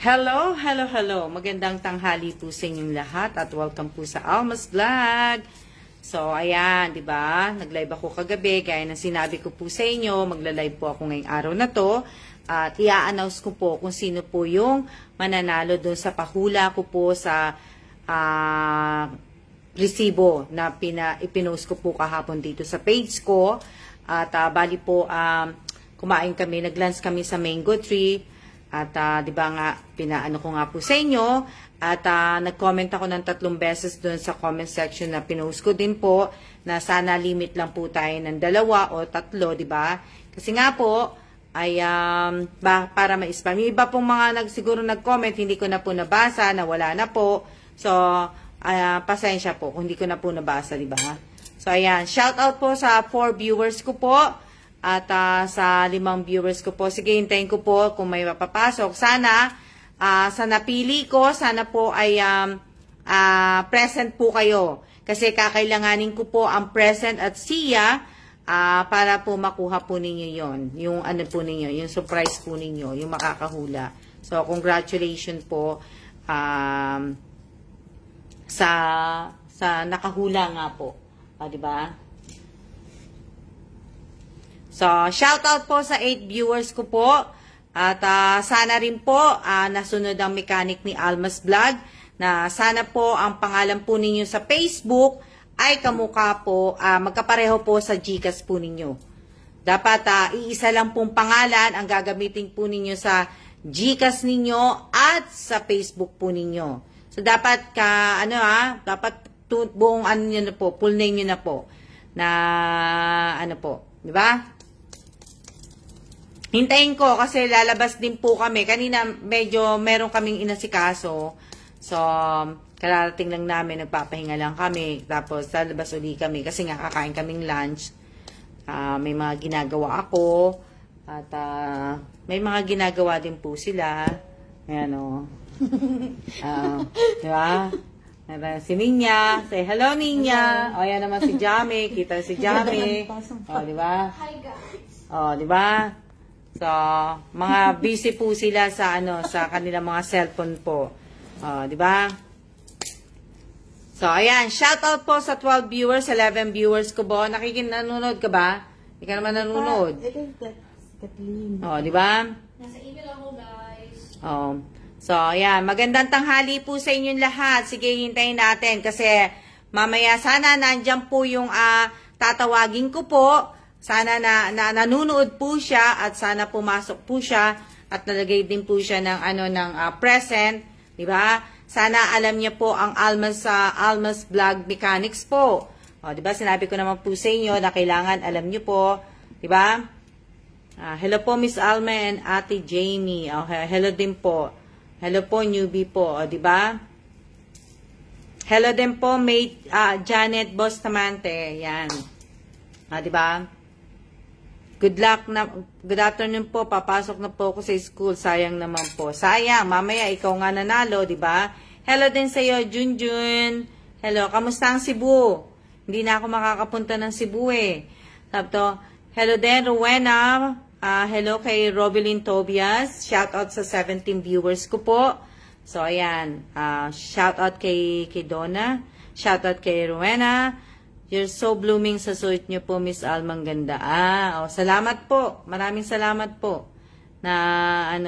Hello, hello, hello. Magandang tanghali po sa inyong lahat at welcome po sa Alma's Vlog. So, ayan, di ba? Nag-live ako kagabi. Gaya ng sinabi ko po sa inyo, magla-live po ako ngayong araw na to. At i-announce ko po kung sino po yung mananalo doon sa pahula ko po sa resibo na ipinost ko po kahapon dito sa page ko. At bali po, kumain kami, nag-lunch kami sa mango tree. At di ba nga, pinaano ko nga po sa inyo. At nag-comment ako ng 3 beses doon sa comment section na pinost ko din po na sana limit lang po tayo ng 2 o 3, di ba? Kasi nga po, ay para ma-spam. Yung iba pong mga siguro nag-comment, hindi ko na po nabasa, nawala na po. So, pasensya po kung hindi ko na po nabasa, di ba? So, ayan. Shout out po sa 4 viewers ko po. At sa 5 viewers ko po. Sige, hintayin ko po kung may mapapasok. Sana, sa napili ko, sana po ay present po kayo. Kasi kakailanganin ko po ang present at siya para po makuha po ninyo yon. Yung ano po ninyo, yung surprise po ninyo, yung makakahula. So, congratulations po sa nakahula nga po. Diba? So, shout out po sa 8 viewers ko po. At sana rin po nasunod ang mechanic ni Alma's Vlog na sana po ang pangalan po ninyo sa Facebook ay kamukha po, magkapareho po sa GCash po ninyo. Dapat iisa lang pong pangalan ang gagamitin po ninyo sa GCash ninyo at sa Facebook po ninyo. So, dapat dapat buong ano nyo na po, full name nyo na po. Na ano po, di ba? Hintayin ko kasi lalabas din po kami. Kanina medyo meron kaming inasikaso. So, kararating lang namin, nagpapahinga lang kami. Tapos, lalabas uli kami kasi nga kakain kaming lunch. May mga ginagawa ako. At may mga ginagawa din po sila. Ayan o. Diba? Si Ninya. Say hello, Ninya. O, yan naman si Jamie. Kita si Jamie. O, diba? Hi, guys. O, diba? So, mga busy po sila sa sa kanilang mga cellphone po. Di ba? So, ayan, shout out po sa 12 viewers, 11 viewers ko po. Nanonood ka ba? Hindi ka naman nanonood. Kathleen. Di ba? Nasa email ako, guys. So, ayan, magandang tanghali po sa inyong lahat. Sige, hintayin natin kasi mamaya sana nandiyan po yung tatawagin ko po. Sana na nanonood po siya at sana pumasok po siya at nalagay din po siya ng present, di ba? Sana alam niya po ang Alma's Vlog Mechanics po. Di ba? Sinabi ko naman po sa inyo na kailangan alam niyo po, di ba? Hello po Miss Alma and Ate Jamie. Hello din po. Hello po newbie po, di ba? Hello din po mate Janet Bustamante. Yan. Di ba? Good luck na, good afternoon po, papasok na po ako sa school, sayang naman po. Sayang, mamaya ikaw nga nanalo, di ba? Hello din sa iyo, Junjun. Hello, kamusta ang Cebu? Hindi na ako makakapunta ng Cebu eh. Tapos, hello din, Rowena. Hello kay Robilyn Tobias. Shout out sa 17 viewers ko po. So, ayan. Shout out kay Donna. Shout out kay Rowena. You're so blooming sa suit niyo po, Miss Almang ganda. Salamat po. Maraming salamat po. Na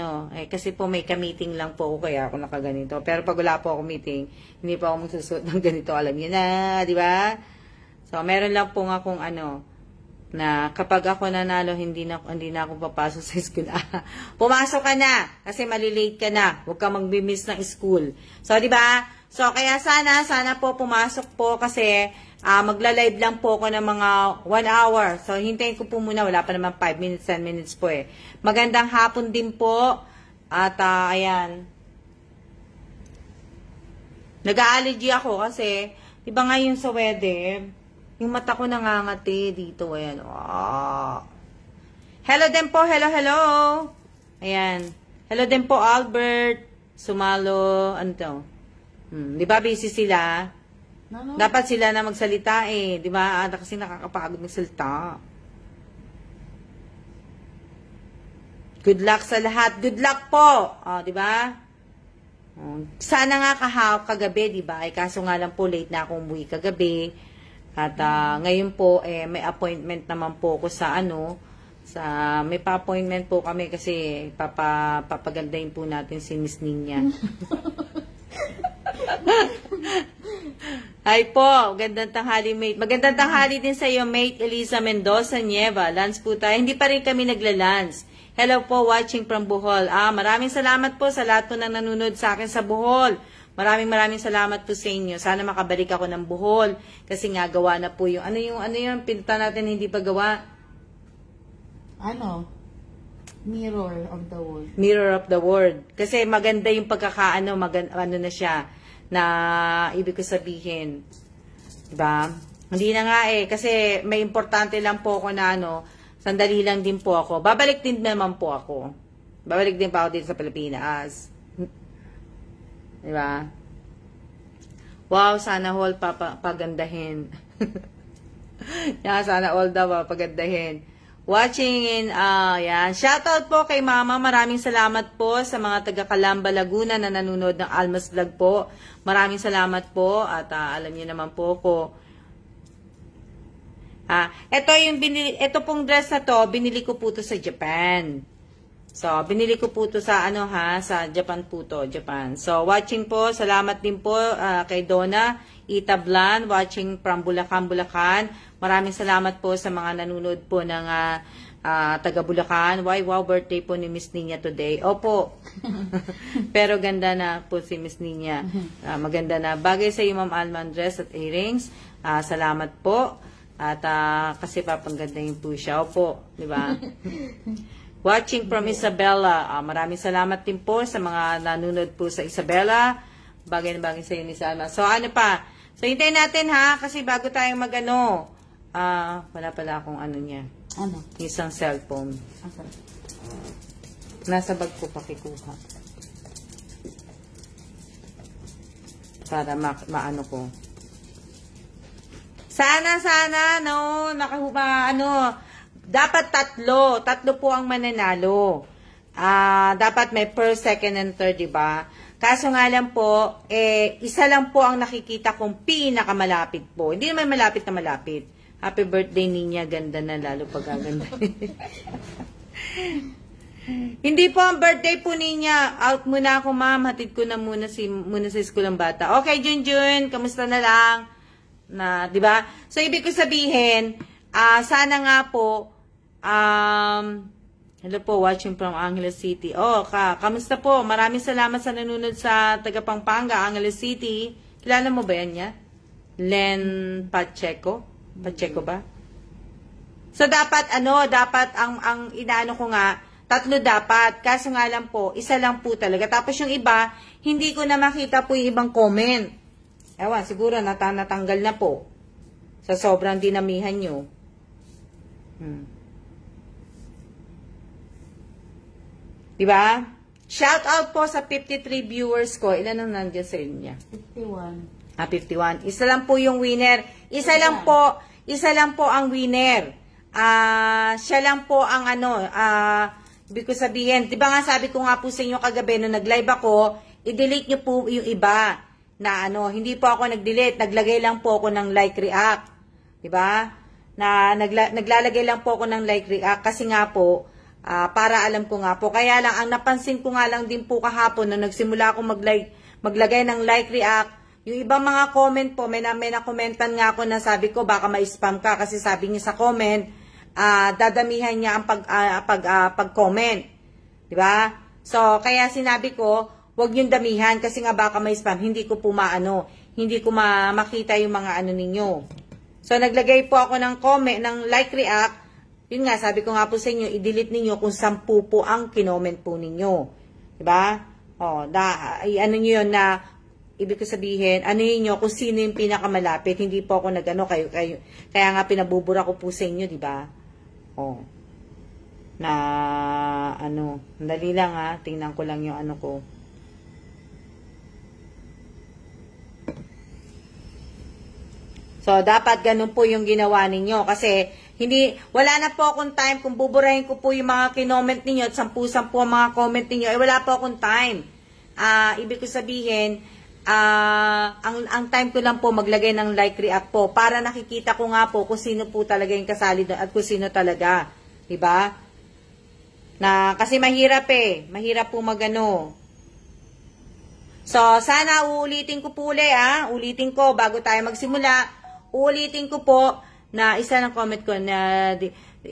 kasi po may ka-meeting lang po ako kaya ako nakaganito. Pero pag wala po ako meeting, hindi pa ako magsusuot ng ganito. Alam niyo na, di ba? So, meron lang po nga kung na kapag ako nanalo, hindi na ako papasok sa school. Pumasok ka na kasi malilate ka na. Huwag ka mag-miss ng school. So, di ba? So, kaya sana po pumasok po kasi magla-live lang po ako ng mga 1 hour. So, hintayin ko po muna. Wala pa naman 5 minutes, 10 minutes po eh. Magandang hapon din po. At, ayan. Nag-allergy ako kasi, diba nga yung sa weather, yung mata ko nangangati dito. Ayan. Hello din po. Hello, hello. Ayan. Hello din po, Albert. Sumalo. Ano to? Diba busy sila? No. Dapat sila na magsalita eh. Di ba? Kasi nakakapagod magsalita. Good luck sa lahat. Good luck po. Di ba? Sana nga kagabi, di ba? Kaso nga lang po, late na akong umuwi kagabi. At ngayon po, may appointment naman po ako sa may pa-appointment po kami kasi papagandahin po natin si Miss Ninya. Ay po, magandang tanghali, mate. Magandang tanghali din sa iyo, mate Elisa Mendoza Nieva. Lance po tayo. Hindi pa rin kami nagla-lance. Hello po, watching from Bohol. Maraming salamat po sa lahat po na nanonood sa akin sa Bohol. Maraming salamat po sa inyo. Sana makabalik ako ng Bohol. Kasi nga, gawa na po yung, ano yung pinunta natin hindi pa gawa? Mirror of the World. Mirror of the World. Kasi maganda yung pagkakaano, ano na siya, na ibig ko sabihin. Diba? Hindi na nga kasi may importante lang po ako na sandali lang din po ako. Babalik din naman po ako. Babalik din pa ako dito sa Pilipinas. Diba? Wow, sana all pagandahin. Sana all daw pagandahin. Watching in, yan. Shoutout po kay Mama. Maraming salamat po sa mga taga Calamba, Laguna na nanonood ng Almas Vlog po. Maraming salamat po. At alam niyo naman po ko. Ito pong dress na to, binili ko po to sa Japan. So, binili ko po to sa sa Japan po to, Japan. So, watching po, salamat din po kay Donna Itablan, watching from Bulacan. Maraming salamat po sa mga nanonood po ng taga Bulacan. Wow, birthday po ni Miss Ninya today. Opo. Pero ganda na po si Miss Ninya. Maganda na. Bagay sa iyo, Ma'am Alman, dress at earrings. Salamat po. At kasi papanggandahin po siya. Opo. Diba? Watching from Isabela. Maraming salamat din po sa mga nanonood po sa Isabela. Bagay na bagay sa iyo, Miss Alma. So, ano pa? So, hintayin natin kasi bago tayong wala pala akong niya. Isang cellphone. Nasa bag ko pakikuha. Para maano ko. Sana, dapat tatlo po ang mananalo. Dapat may first, second, and third, diba? Kaso nga lang po, isa lang po ang nakikita kong pinakamalapit po. Hindi naman malapit na malapit. Happy birthday, Ninya. Ganda na, lalo pag gaganda. Hindi po ang birthday po, Ninya. Out muna ako, ma'am. Hatid ko na muna sa school ng bata. Okay, Junjun. Kamusta na lang? Diba? So, ibig ko sabihin, sana nga po, hello po, watching from Angeles City. Kamusta po? Maraming salamat sa nanonood sa taga Pampanga, Angeles City. Kilala mo ba yan niya? Len Pacheco? Pacheco ba? So, dapat ang inaano ko nga, tatlo dapat. Kaso nga lang po, isa lang po talaga. Tapos yung iba, hindi ko na makita po yung ibang comment. Ewan, siguro natanggal na po. Sa sobrang dinamihan nyo. Diba? Shout out po sa 53 viewers ko. Ilan ang nandiyan sa inyo? 51. 51. Isa lang po yung winner. Isa lang po ang winner. Siya lang po ang ibig ko sabihin, di ba nga sabi ko nga po sa inyo kagabi nung nag-live ako, i-delete nyo po yung iba na hindi po ako nag-delete, naglagay lang po ako ng like react. Di ba? Naglalagay lang po ako ng like react kasi nga po, para alam ko nga po. Kaya lang, ang napansin ko nga lang din po kahapon nung nagsimula ako maglagay ng like react, yung ibang mga comment po, may na-commentan nga ako na sabi ko, baka ma-spam ka kasi sabi niya sa comment, dadamihan niya ang pag-comment. Diba? So, kaya sinabi ko, huwag yung damihan kasi nga baka ma-spam. Hindi ko po hindi ko makita yung mga ninyo. So, naglagay po ako ng comment, ng like react. Yun nga, sabi ko nga po sa inyo, i-delete ninyo kung 10 po ang kinoment po ninyo. Diba? Nyo yun na, ibig ko sabihin, nyo kung sino yung pinakamalapit. Hindi po ako kayo. Kaya nga pinabubura ko po sa inyo, diba? Dali lang tingnan ko lang yung ko. So, dapat ganun po yung ginawa ninyo. Kasi, wala na po akong time kung buburahin ko po yung mga kinoment ninyo at 10 ang mga comment ninyo. Wala po akong time. ibig ko sabihin, ang time ko lang po maglagay ng like react po para nakikita ko nga po kung sino po talaga yung kasali doon at kung sino talaga. Diba? Kasi mahirap mahirap po magano. So, sana uulitin ko po ulitin ko bago tayo magsimula. Uulitin ko po na isa ng comment ko na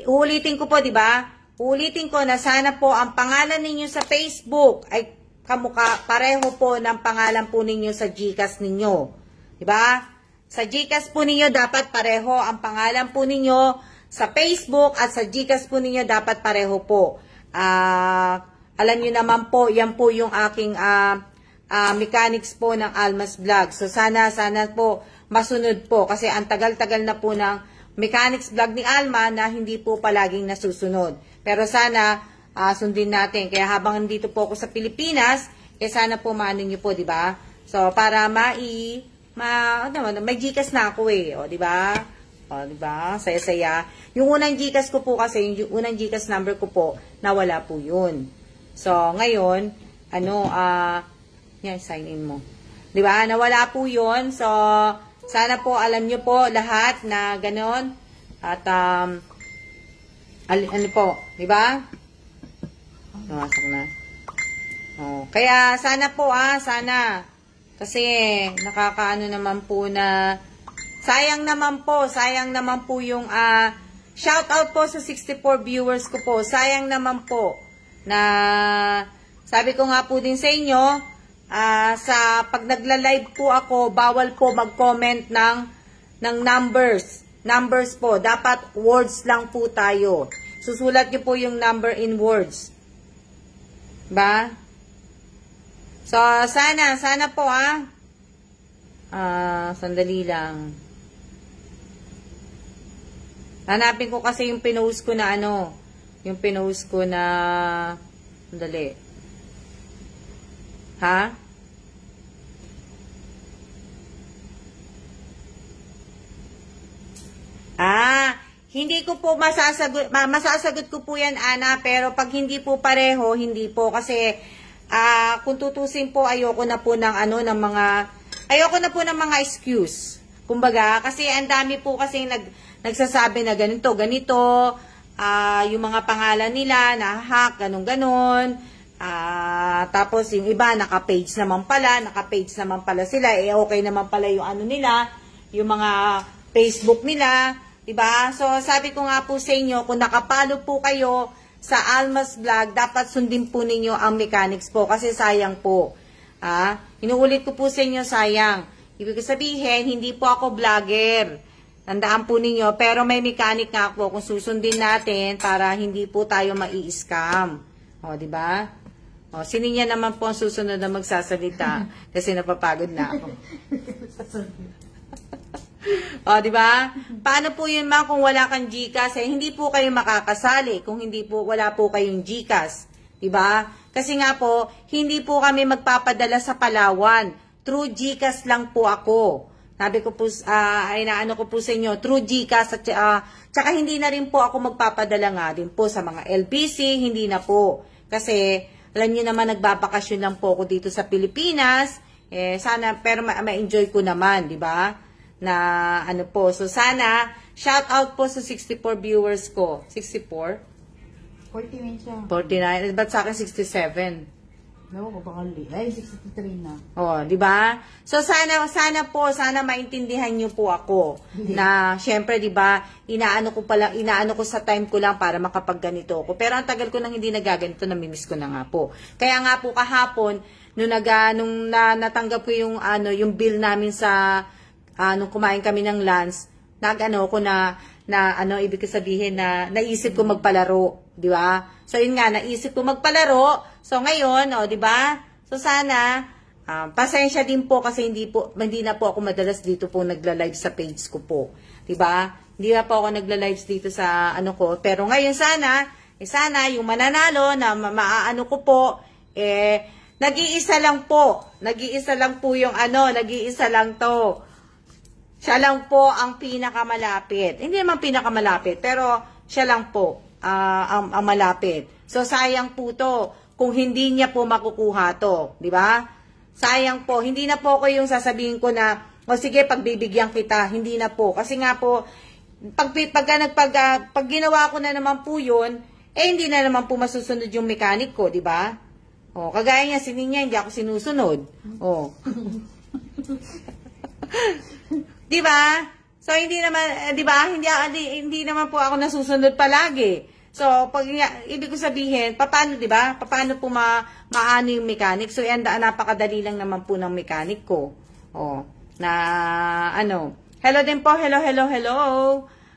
uulitin ko po, di ba? Uulitin ko na sana po ang pangalan ninyo sa Facebook ay kamukha pareho po ng pangalan po ninyo sa GCash ninyo. Di ba? Sa GCash po ninyo dapat pareho ang pangalan po ninyo sa Facebook at sa GCash po ninyo dapat pareho po. Alam niyo naman po, yan po yung aking mechanics po ng Almas Vlog. So sana po masunod po kasi ang tagal-tagal na po ng mechanics vlog ni Alma na hindi po palaging nasusunod. Pero sana sundin natin. Kaya habang nandito po ako sa Pilipinas, sana po maano nyo po, di ba? So para may GCash na ako o di ba? O di ba? Saya-saya. Yung unang GCash ko po kasi, yung unang GCash number ko po, nawala po yun. So ngayon, yan, sign in mo. Di ba? Nawala po yun. So sana po alam nyo po lahat na ganon. At ano po, di ba? Nawasak na. Kaya sana po sana kasi nakakaano naman po na sayang naman po yung shout out po sa 64 viewers ko po. Sayang naman po na sabi ko nga po din sa inyo sa pag nagla-live po ako, bawal po mag-comment ng numbers po. Dapat words lang po tayo. Susulat niyo po yung number in words. Ba? So, sana po sandali lang. Hanapin ko kasi yung pinost ko na yung pinost ko na sandali. Ha? Hindi ko po masasagot ko po yan, Ana, pero pag hindi po pareho, hindi po kasi kung tutusin po ayoko na po ng mga excuse. Kumbaga, kasi ang dami po kasi nagsasabi na ganito, yung mga pangalan nila na hack, ganon. Tapos yung iba naka-page naman pala sila, okay naman pala yung nila, yung mga Facebook nila, diba? So sabi ko nga po sa inyo, kung nakapalo po kayo sa Almas Vlog, dapat sundin po ninyo ang mechanics po kasi sayang po. Inuulit ko po sa inyo, sayang. Ibig sabihin, hindi po ako vlogger. Tandaan po ninyo, pero may mechanic nga po kung susundin natin para hindi po tayo mai-scam. Diba? Sino niya naman po ang susunod na magsasalita kasi napapagod na ako. Diba? Paano po yun kung wala kang GCash? Hindi po kayo makakasali kung wala po kayong GCash. Diba? Kasi nga po, hindi po kami magpapadala sa Palawan. Through GCash lang po ako. Sabi ko po, inaano ko po sa inyo, through GCash, tsaka hindi na rin po ako magpapadala nga din po sa mga LBC, hindi na po. Kasi, alam niyo naman, nagbabakasyon lang po ako dito sa Pilipinas. Sana, pero ma-enjoy ko naman, di ba? Na, so sana, shout out po sa 64 viewers ko. 64? 49 siya. 49. Ba't sa akin 67? Ewan ko baka ay 63 na. Di ba? So sana maintindihan niyo po ako na syempre 'di ba, inaano ko sa time ko lang para makapagganito ako. Pero ang tagal ko nang hindi nagaganito, namimiss ko na nga po. Kaya nga po kahapon nung natanggap ko yung bill namin sa nung kumain kami ng lunch, ibig sabihin na naisip ko magpalaro, 'di ba? So yun nga, naisip ko magpalaro. So ngayon, 'di ba? So sana pasensya din po kasi hindi na po ako madalas dito po nagla-live sa page ko po. 'Di ba? Hindi na po ako nagla-live dito sa ko. Pero ngayon sana yung mananalo na maaano ko po nag-iisa lang po. Nag-iisa lang po yung nag-iisa lang 'to. Siya lang po ang pinakamalapit. Hindi naman pinakamalapit, pero siya lang po ang malapit. So sayang po 'to. kung hindi niya po makukuha to, di ba? Sayang po, hindi na po ako yung sasabihin ko na, o sige, pagbibigyan kita, hindi na po. Kasi nga po, pag ginawa ko na naman po yun, hindi na naman po masusunod yung mechanic ko, di ba? O, kagaya niya, niya, hindi ako sinusunod. O. Di ba? So, hindi naman, di ba? Hindi naman po ako nasusunod palagi. So, pag ibig ko sabihin, paano, di ba? Paano po maano yung mechanic? So, napakadali lang naman po ng mechanic ko. O, na, hello din po, hello.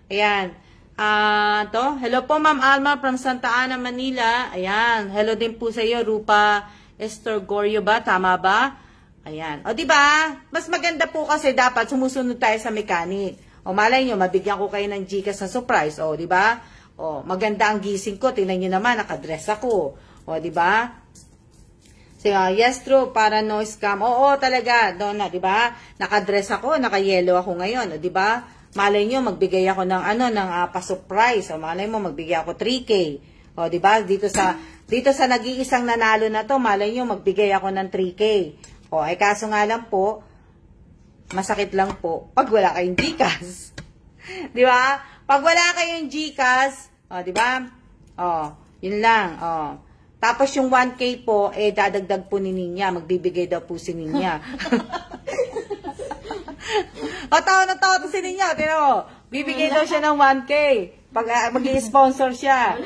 Ayan. Hello po, Ma'am Alma from Santa Ana, Manila. Ayan. Hello din po sa iyo, Rupa Estorgorio ba? Tama ba? Ayan. O, di ba? Mas maganda po kasi dapat sumusunod tayo sa mechanic. O, malay nyo, mabigyan ko kayo ng Gcash na surprise. O, di ba? O, maganda ang gising ko. Tingnan nyo naman, nakadress ako. O, di ba? So, yes, true, para no scam. Oo, talaga, Donna, di ba? Nakadress ako, naka-yellow ako ngayon. O, di ba? Malay nyo, magbigay ako ng pa-surprise. O, malay mo, magbigay ako 3K. O, di ba? Dito sa nag-iisang nanalo na to, malay nyo, magbigay ako ng 3K. O, kaso nga lang po, masakit lang po, pag wala kayong Gcash. Di ba? Pag wala kayong Gcash, o, di ba? O, yun lang, o. Tapos yung 1K po, dadagdag po ni Ninya. Magbibigay daw po si Ninya. O, tawa na tawa to si Ninya. Tino mo, bibigay daw siya ng 1K. Pag mag-i-sponsor siya.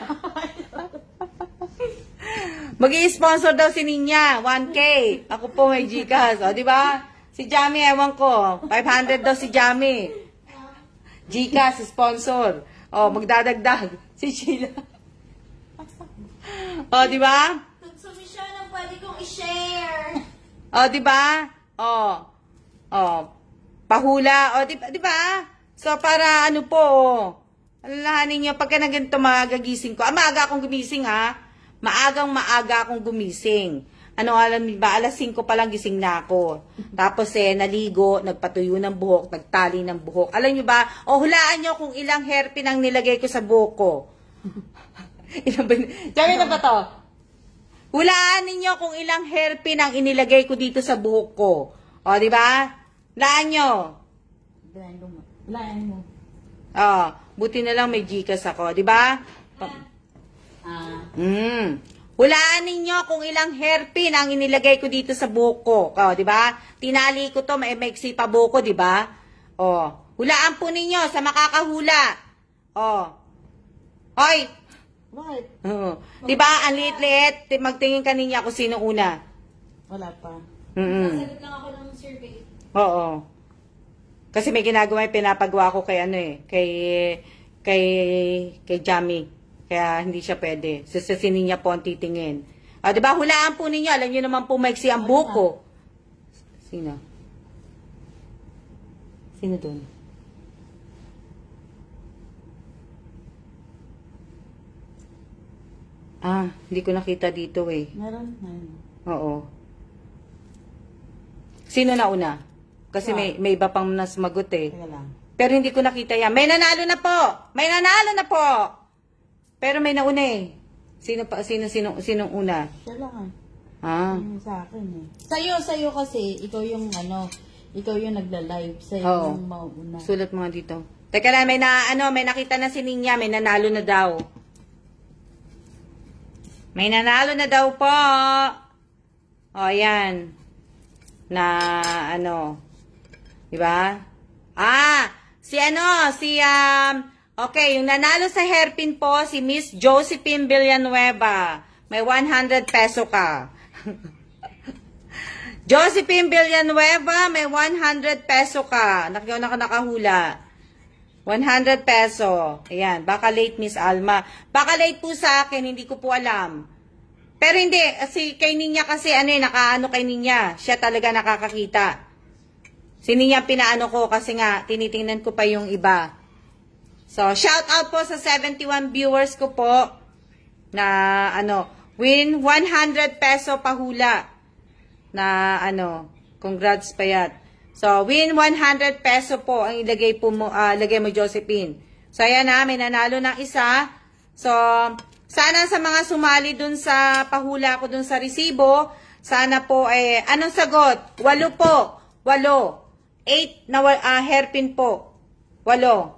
Mag-i-sponsor daw si Ninya, 1K. Ako po may Gcash. O, di ba? Si Jamie, ewan ko. 500 daw si Jamie. Gcash, sponsor. O, magdadagdag. Si Sheila. O, di ba? Consumption ang pwede kong i-share. O, di ba? O, pahula. O, di ba? So, para ano po, alalahanin nyo, pagka na ganito magagising ko. Maaga akong gumising, ha? Maaga akong gumising. Alam ba, alas 5 pa lang gising na ako. Tapos naligo, nagpatuyo ng buhok, nagtali ng buhok. Alam nyo ba, hulaan nyo kung ilang hairpin ang nilagay ko sa buhok ko. Sabi na ba to? Hulaan ninyo kung ilang hairpin ang inilagay ko dito sa buhok ko. O, di ba? Hulaan nyo. Hulaan mo. Buti na lang may Gcash ako, di ba? Hulaan ninyo kung ilang hairpin ang inilagay ko dito sa buhok ko. O, di ba? Tinali ko to, may maiksi pa buhok ko, di ba? O, hulaan po ninyo sa makakahula. O. Hoy! Bakit? Di ba? Ang liit-liit. Magtingin ka niya kung sino una. Wala pa. Sasagot lang ako ng survey. Oo. Kasi may ginagawa, pinapagawa ko kay kay Jamie. Kaya hindi siya pwede. Sasinin niya po ang titingin. Di ba? Hulaan po ninyo. Alam niyo naman po maiksi ang buhok ko. Sino? Sino dun? Hindi ko nakita dito eh. Meron. Oo. Sino na una? Kasi may iba pang nasmagot eh. Teka lang. Pero hindi ko nakita yan. May nanalo na po! May nanalo na po! Pero may nauna eh. Sinong una? Siya lang Yung sa akin eh. Sa'yo kasi, ikaw yung nagla-live. Sa'yo yung mauna. Sulat mo nga dito. Teka lang, may nakita na si Ninya, may nanalo na daw. May nanalo na daw po. O, ayan. Diba? Okay, yung nanalo sa hairpin po, si Miss Josephine Villanueva. May 100 peso ka. Josephine Villanueva, may 100 peso ka. Nakahula. 100 peso. Ayan, baka late Miss Alma. Baka late po sa akin, hindi ko po alam. Pero hindi, kay Ninya kasi, nakaano kay Ninya. Siya talaga nakakakita. Si Ninya pinaano ko kasi nga, tinitingnan ko pa yung iba. So, shout out po sa 71 viewers ko po na win 100 peso pahula na congrats payat. So, win 100 peso po ang ilagay mo Josephine. So, ayan na, may nanalo ng isa. So, sana sa mga sumali dun sa pahula ko dun sa resibo, sana po anong sagot? 8 po. 8. 8 na hairpin po. 8.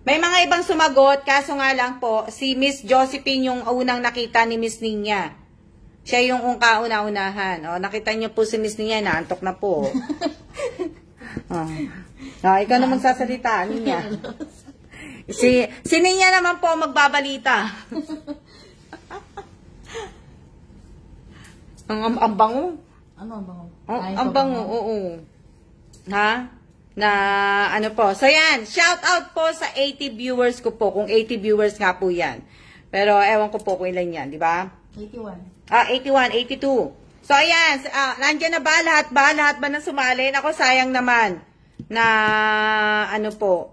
May mga ibang sumagot, kaso nga lang po, si Miss Josephine yung unang nakita ni Miss Ninya. Siya yung kauna-unahan. O, nakita niyo po si Miss Ninya, naantok na po. Ikaw na magsasalita, Ninya. Si Ninya naman po magbabalita. Ang bango. Ano ang bango? Ang bango, oo. Ha? Na ano po. So yan, shout out po sa 80 viewers ko po. Kung 80 viewers nga po yan. Pero ewan ko po kung ilan yan, di ba? 81. 81, 82. So ayan, nandiyan na ba lahat ba? Lahat ba na sumali? Ako sayang naman na ano po.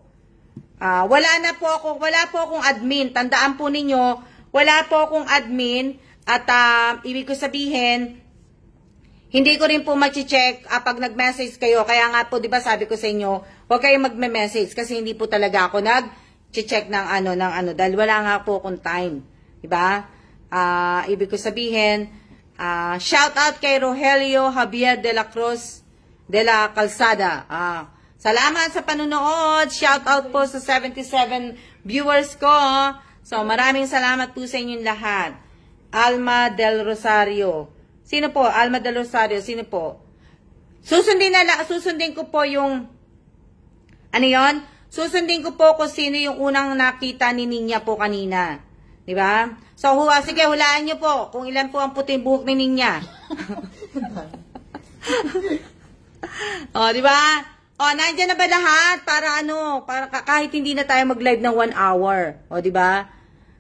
Wala po akong admin. Tandaan po ninyo, wala po akong admin at ibig ko sabihin, hindi ko rin po ma-check pag nag-message kayo. Kaya nga po, di ba sabi ko sa inyo, huwag kayong magme-message kasi hindi po talaga ako nag-check ng ano, dahil wala nga po akong time. Di ba? Ibig ko sabihin, shout out kay Rogelio Javier de la Cruz de la Calzada. Salamat sa panunood. Shout out po sa 77 viewers ko. So, maraming salamat po sa inyong lahat. Alma del Rosario. Sino po? Alma del Rosario. Sino po? Susundin ko po yung ano yon? Susundin ko po kung sino yung unang nakita ni Ninya po kanina. Di ba? So, sige, hulaan nyo po kung ilan po ang puting buhok ni Ninya. Di ba? Nandiyan na ba lahat? Para kahit hindi na tayo mag-live ng 1 hour. Di ba?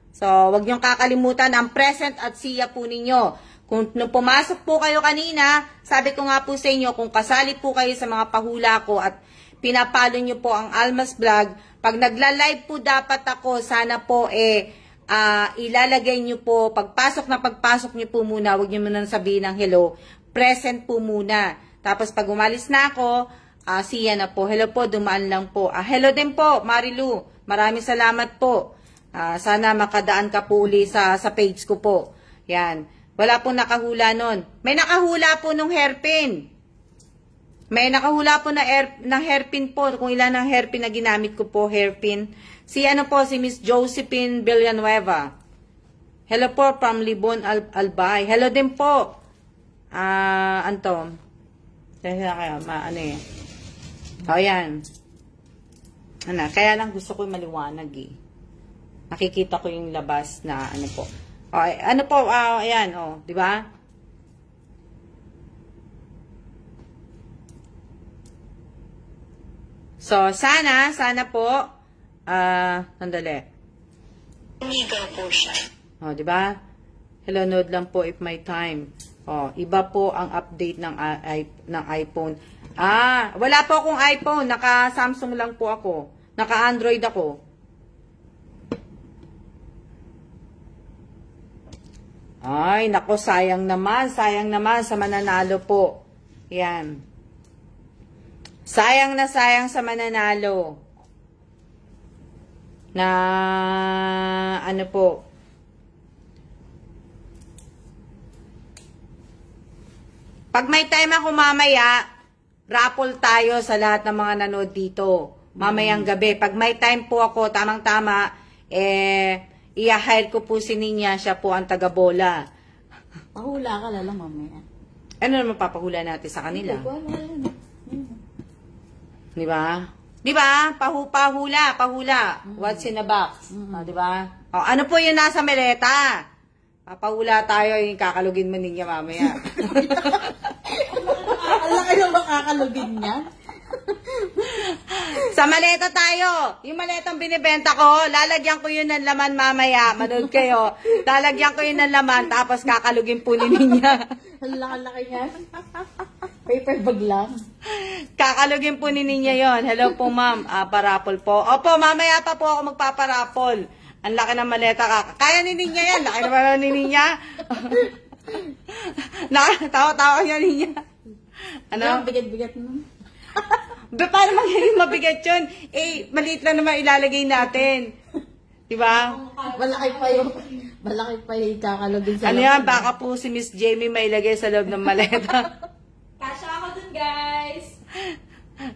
So, wag niyong kakalimutan ang present at siya po ninyo. Kung pumasok po kayo kanina, sabi ko nga po sa inyo, kung kasali po kayo sa mga pahula ko at pinapalo nyo po ang Almas Vlog, pag nagla-live po dapat ako, sana po ilalagay nyo po, pagpasok nyo po muna, wag nyo muna sabihin ng hello, present po muna. Tapos pag umalis na ako, siya na po, hello po, dumaan lang po. Hello din po, Marilu, maraming salamat po. Sana makadaan ka po uli sa page ko po. Yan. Wala pong nakahula nun. May nakahula po nung hairpin. May nakahula po na hairpin po. Kung ilan ang hairpin na ginamit ko po, hairpin. Si Miss Josephine Villanueva. Hello po from Libon Albay. Hello din po. Anto. Yan. Kaya lang gusto ko maliwanag eh. Nakikita ko yung labas na po. Ayan, di ba? So, sana po, sandali. Umigaw po siya. Di ba? Hello, nood lang po if my time. Iba po ang update ng iPhone. Wala po akong iPhone. Naka-Samsung lang po ako. Naka-Android ako. Ay, nako, sayang naman sa mananalo po. Yan. Sayang sa mananalo. Na, po. Pag may time ako mamaya, raffle tayo sa lahat ng mga nanood dito. Mamayang gabi. Pag may time po ako, tamang-tama, i-hire ko po si Ninya, siya po ang taga-bola. Pahula ka lang mamaya. Ano naman papahula natin sa kanila? Di ba? Di ba? Pahula. What's in the box? Di ba? Ano po yung nasa meleta? Papahula tayo, yung kakalugin mo Ninya mamaya. Alam kayo makakalugin niya? Sa maleta tayo. Yung maletang binibenta ko, lalagyan ko yun ng laman mamaya. Manood kayo. Lalagyan ko yun ng laman, tapos kakalugin po ni Ninya. Ang laki niya. Paper bag lang. Kakalugin po ni Ninya yon. Hello po, ma'am. Parapol po. Opo, mamaya pa po ako magpaparapol. Ang laki ng maleta. Kaya ni Ninya yan. Laki naman ni Ninya. Tawa-tawa niya, Ninya. Ano? Bigat-bigat mo. Paano magiging mabigat yun? Maliit lang naman ilalagay natin. Diba? Malaki pa yung kakalugin sa Ano yan, baka po si Miss Jamie may ilagay sa loob ng maleta. Kasha ako dun, guys.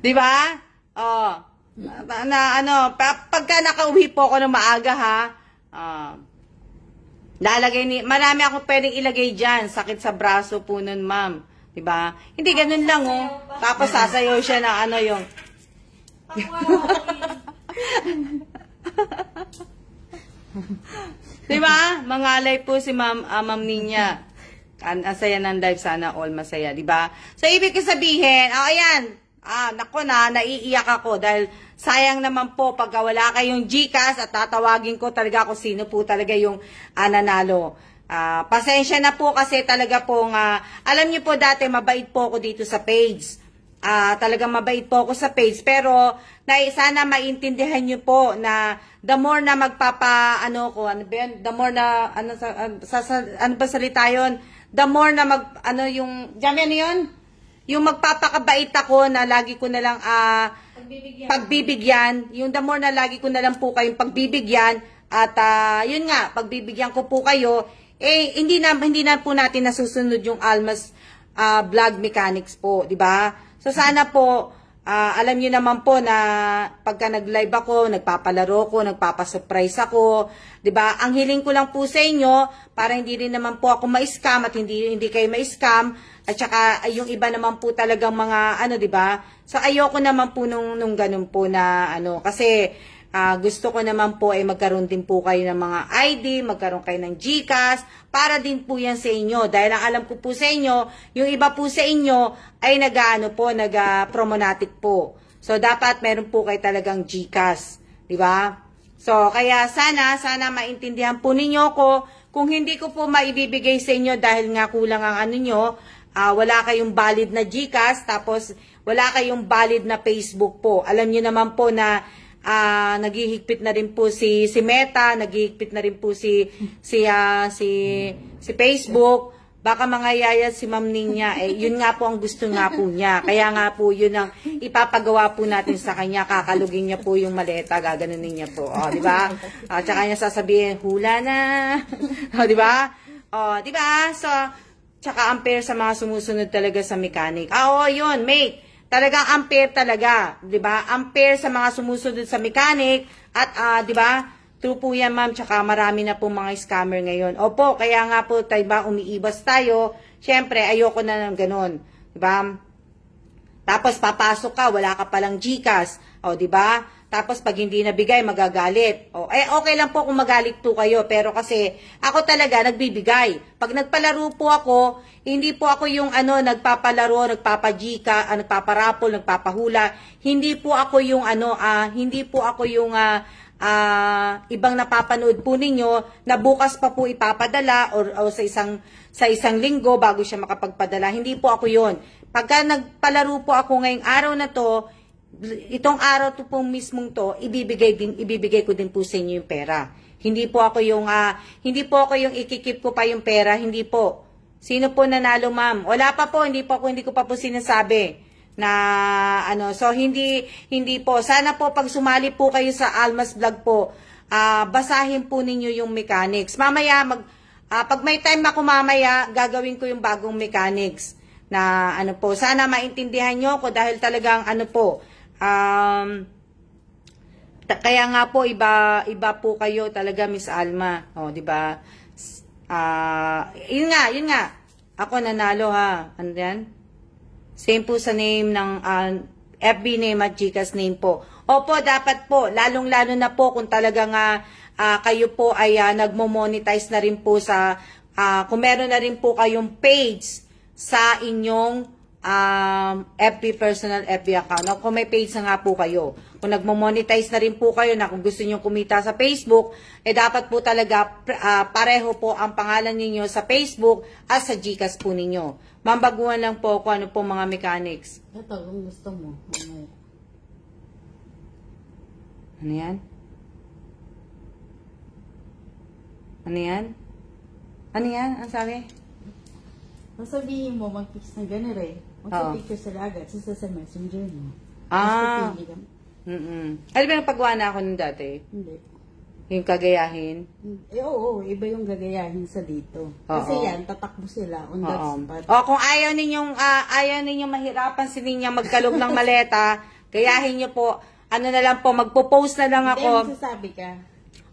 Diba? Oh. Pagka nakauwi po ako ng maaga ha, marami akong pwedeng ilagay dyan. Sakit sa braso po nun, ma'am. Diba? Hindi, ganun lang, oh. Tapos sasayaw siya na yung... Diba? Mangalay po si Ma'am Ninya. Ang saya ng live, sana all masaya, diba? So, ibig sabihin, ayan, nako naiiyak ako dahil sayang naman po pagka wala kayong GCash at tatawagin ko talaga kung sino po talaga yung nanalo. Pasensya na po kasi talaga pong, alam niyo po dati mabait po ako dito sa page. Talagang mabait po ako sa page, pero sana maintindihan niyo po na the more na the more na, ano ba salita yun? The more na yung magpapakabait ako na lagi ko na lang pagbibigyan, yung the more na lagi ko na lang po kayong pagbibigyan, at yun nga, pagbibigyan ko po kayo, hindi na po natin nasusunod yung Almas vlog mechanics po, di ba? So sana po, alam niyo naman po na pagka nag-live ako, nagpapalaro ko, nagpapasurprise ako, 'di ba? Ang hiling ko lang po sa inyo para hindi rin naman po ako ma-scam at hindi kayo ma-scam, at saka yung iba naman po talagang mga 'di ba? So ayoko naman po nung ganun po na kasi gusto ko naman po ay magkaroon din po kayo ng mga ID, magkaroon kayo ng GCash, para din po yan sa inyo. Dahil ang alam ko po sa inyo, yung iba po sa inyo ay nag-promonatic po. So, dapat meron po kayo talagang GCash. Diba? So, kaya sana maintindihan po ninyo ko. Kung hindi ko po maibibigay sa inyo dahil nga kulang ang wala kayong valid na GCash, tapos wala kayong valid na Facebook po. Alam niyo naman po na naghihigpit na rin po si Meta, naghihigpit na rin po si Facebook. Baka mangayayat si Ma'am Ninya, yun nga po ang gusto nga po niya. Kaya nga po yun ang ipapagawa po natin sa kanya, kakalugin niya po yung maleta, gaganunin niya po. Di ba? Tsaka niya sasabihin, hula na. Di ba? Di ba? So, tsaka ampere sa mga sumusunod talaga sa mechanic. Yun, mate. Talagang ampere talaga, 'di ba? Ampere sa mga sumusunod sa mechanic at 'di ba? True po 'yan, ma'am, tsaka marami na po mga scammer ngayon. Opo, kaya nga po tayo ba umiibas tayo. Syempre, ayoko na ng ganoon, 'di ba? Tapos papasok ka, wala ka palang GCash. 'Di ba? Tapos pag hindi nabigay, magagalit. Okay lang po kung magalit po kayo, pero kasi ako talaga nagbibigay. Pag nagpalaro po ako, hindi po ako yung nagpapalaro, nagpapagika, nagpaparapol, nagpapahula. Hindi po ako yung hindi po ako yung ibang napapanood po ninyo na bukas pa po ipapadala or sa isang linggo bago siya makapagpadala. Hindi po ako yun. Pagka nagpalaro po ako ngayong araw na to, itong araw to pong mismong to, ibibigay ko din po sa inyo yung pera. Hindi po ako yung ikikip ko pa yung pera, hindi po. Sino po nanalo, ma'am? Wala pa po, hindi ko pa po sinasabi na so hindi po. Sana po pag sumali po kayo sa Almas Vlog po, basahin po ninyo yung mechanics. Mamaya pag may time ako mamaya, gagawin ko yung bagong mechanics na po. Sana maintindihan nyo ko dahil talagang kaya nga po iba po kayo talaga, Miss Alma. Di ba? Yun nga. Ako nanalo ha. Ano yan? Same po sa name ng FB name at GCash name po. Opo, dapat po. Lalong-lalo na po kung talagang kayo po ay nagmo-monetize na rin po kung meron na rin po kayong page sa inyong FB personal FB account. Kung may page na nga po kayo, kung nagmo-monetize na rin po kayo na kung gusto niyo kumita sa Facebook, dapat po talaga pareho po ang pangalan niyo sa Facebook at sa GCash po ninyo. Mambaguhan lang po kung ano po mga mechanics. Ito, kung gusto mo. Ano yan? Ano yan? Ano yan? Ang sabi? Sabihin mo, mag-fix na gano'n eh. Mag-picture sila agad sa messenger mo. Ano ba napagawa na ako nun dati? Hindi. Yung kagayahin. Oo, iba yung gagayahin sa dito. Kasi yan, tatakbo sila on that spot. O, kung ayaw ninyong mahirapan si Ninya magkalog ng maleta, gayahin nyo po, ano na lang po, magpo-post na lang ako. Hindi, magsasabi ka.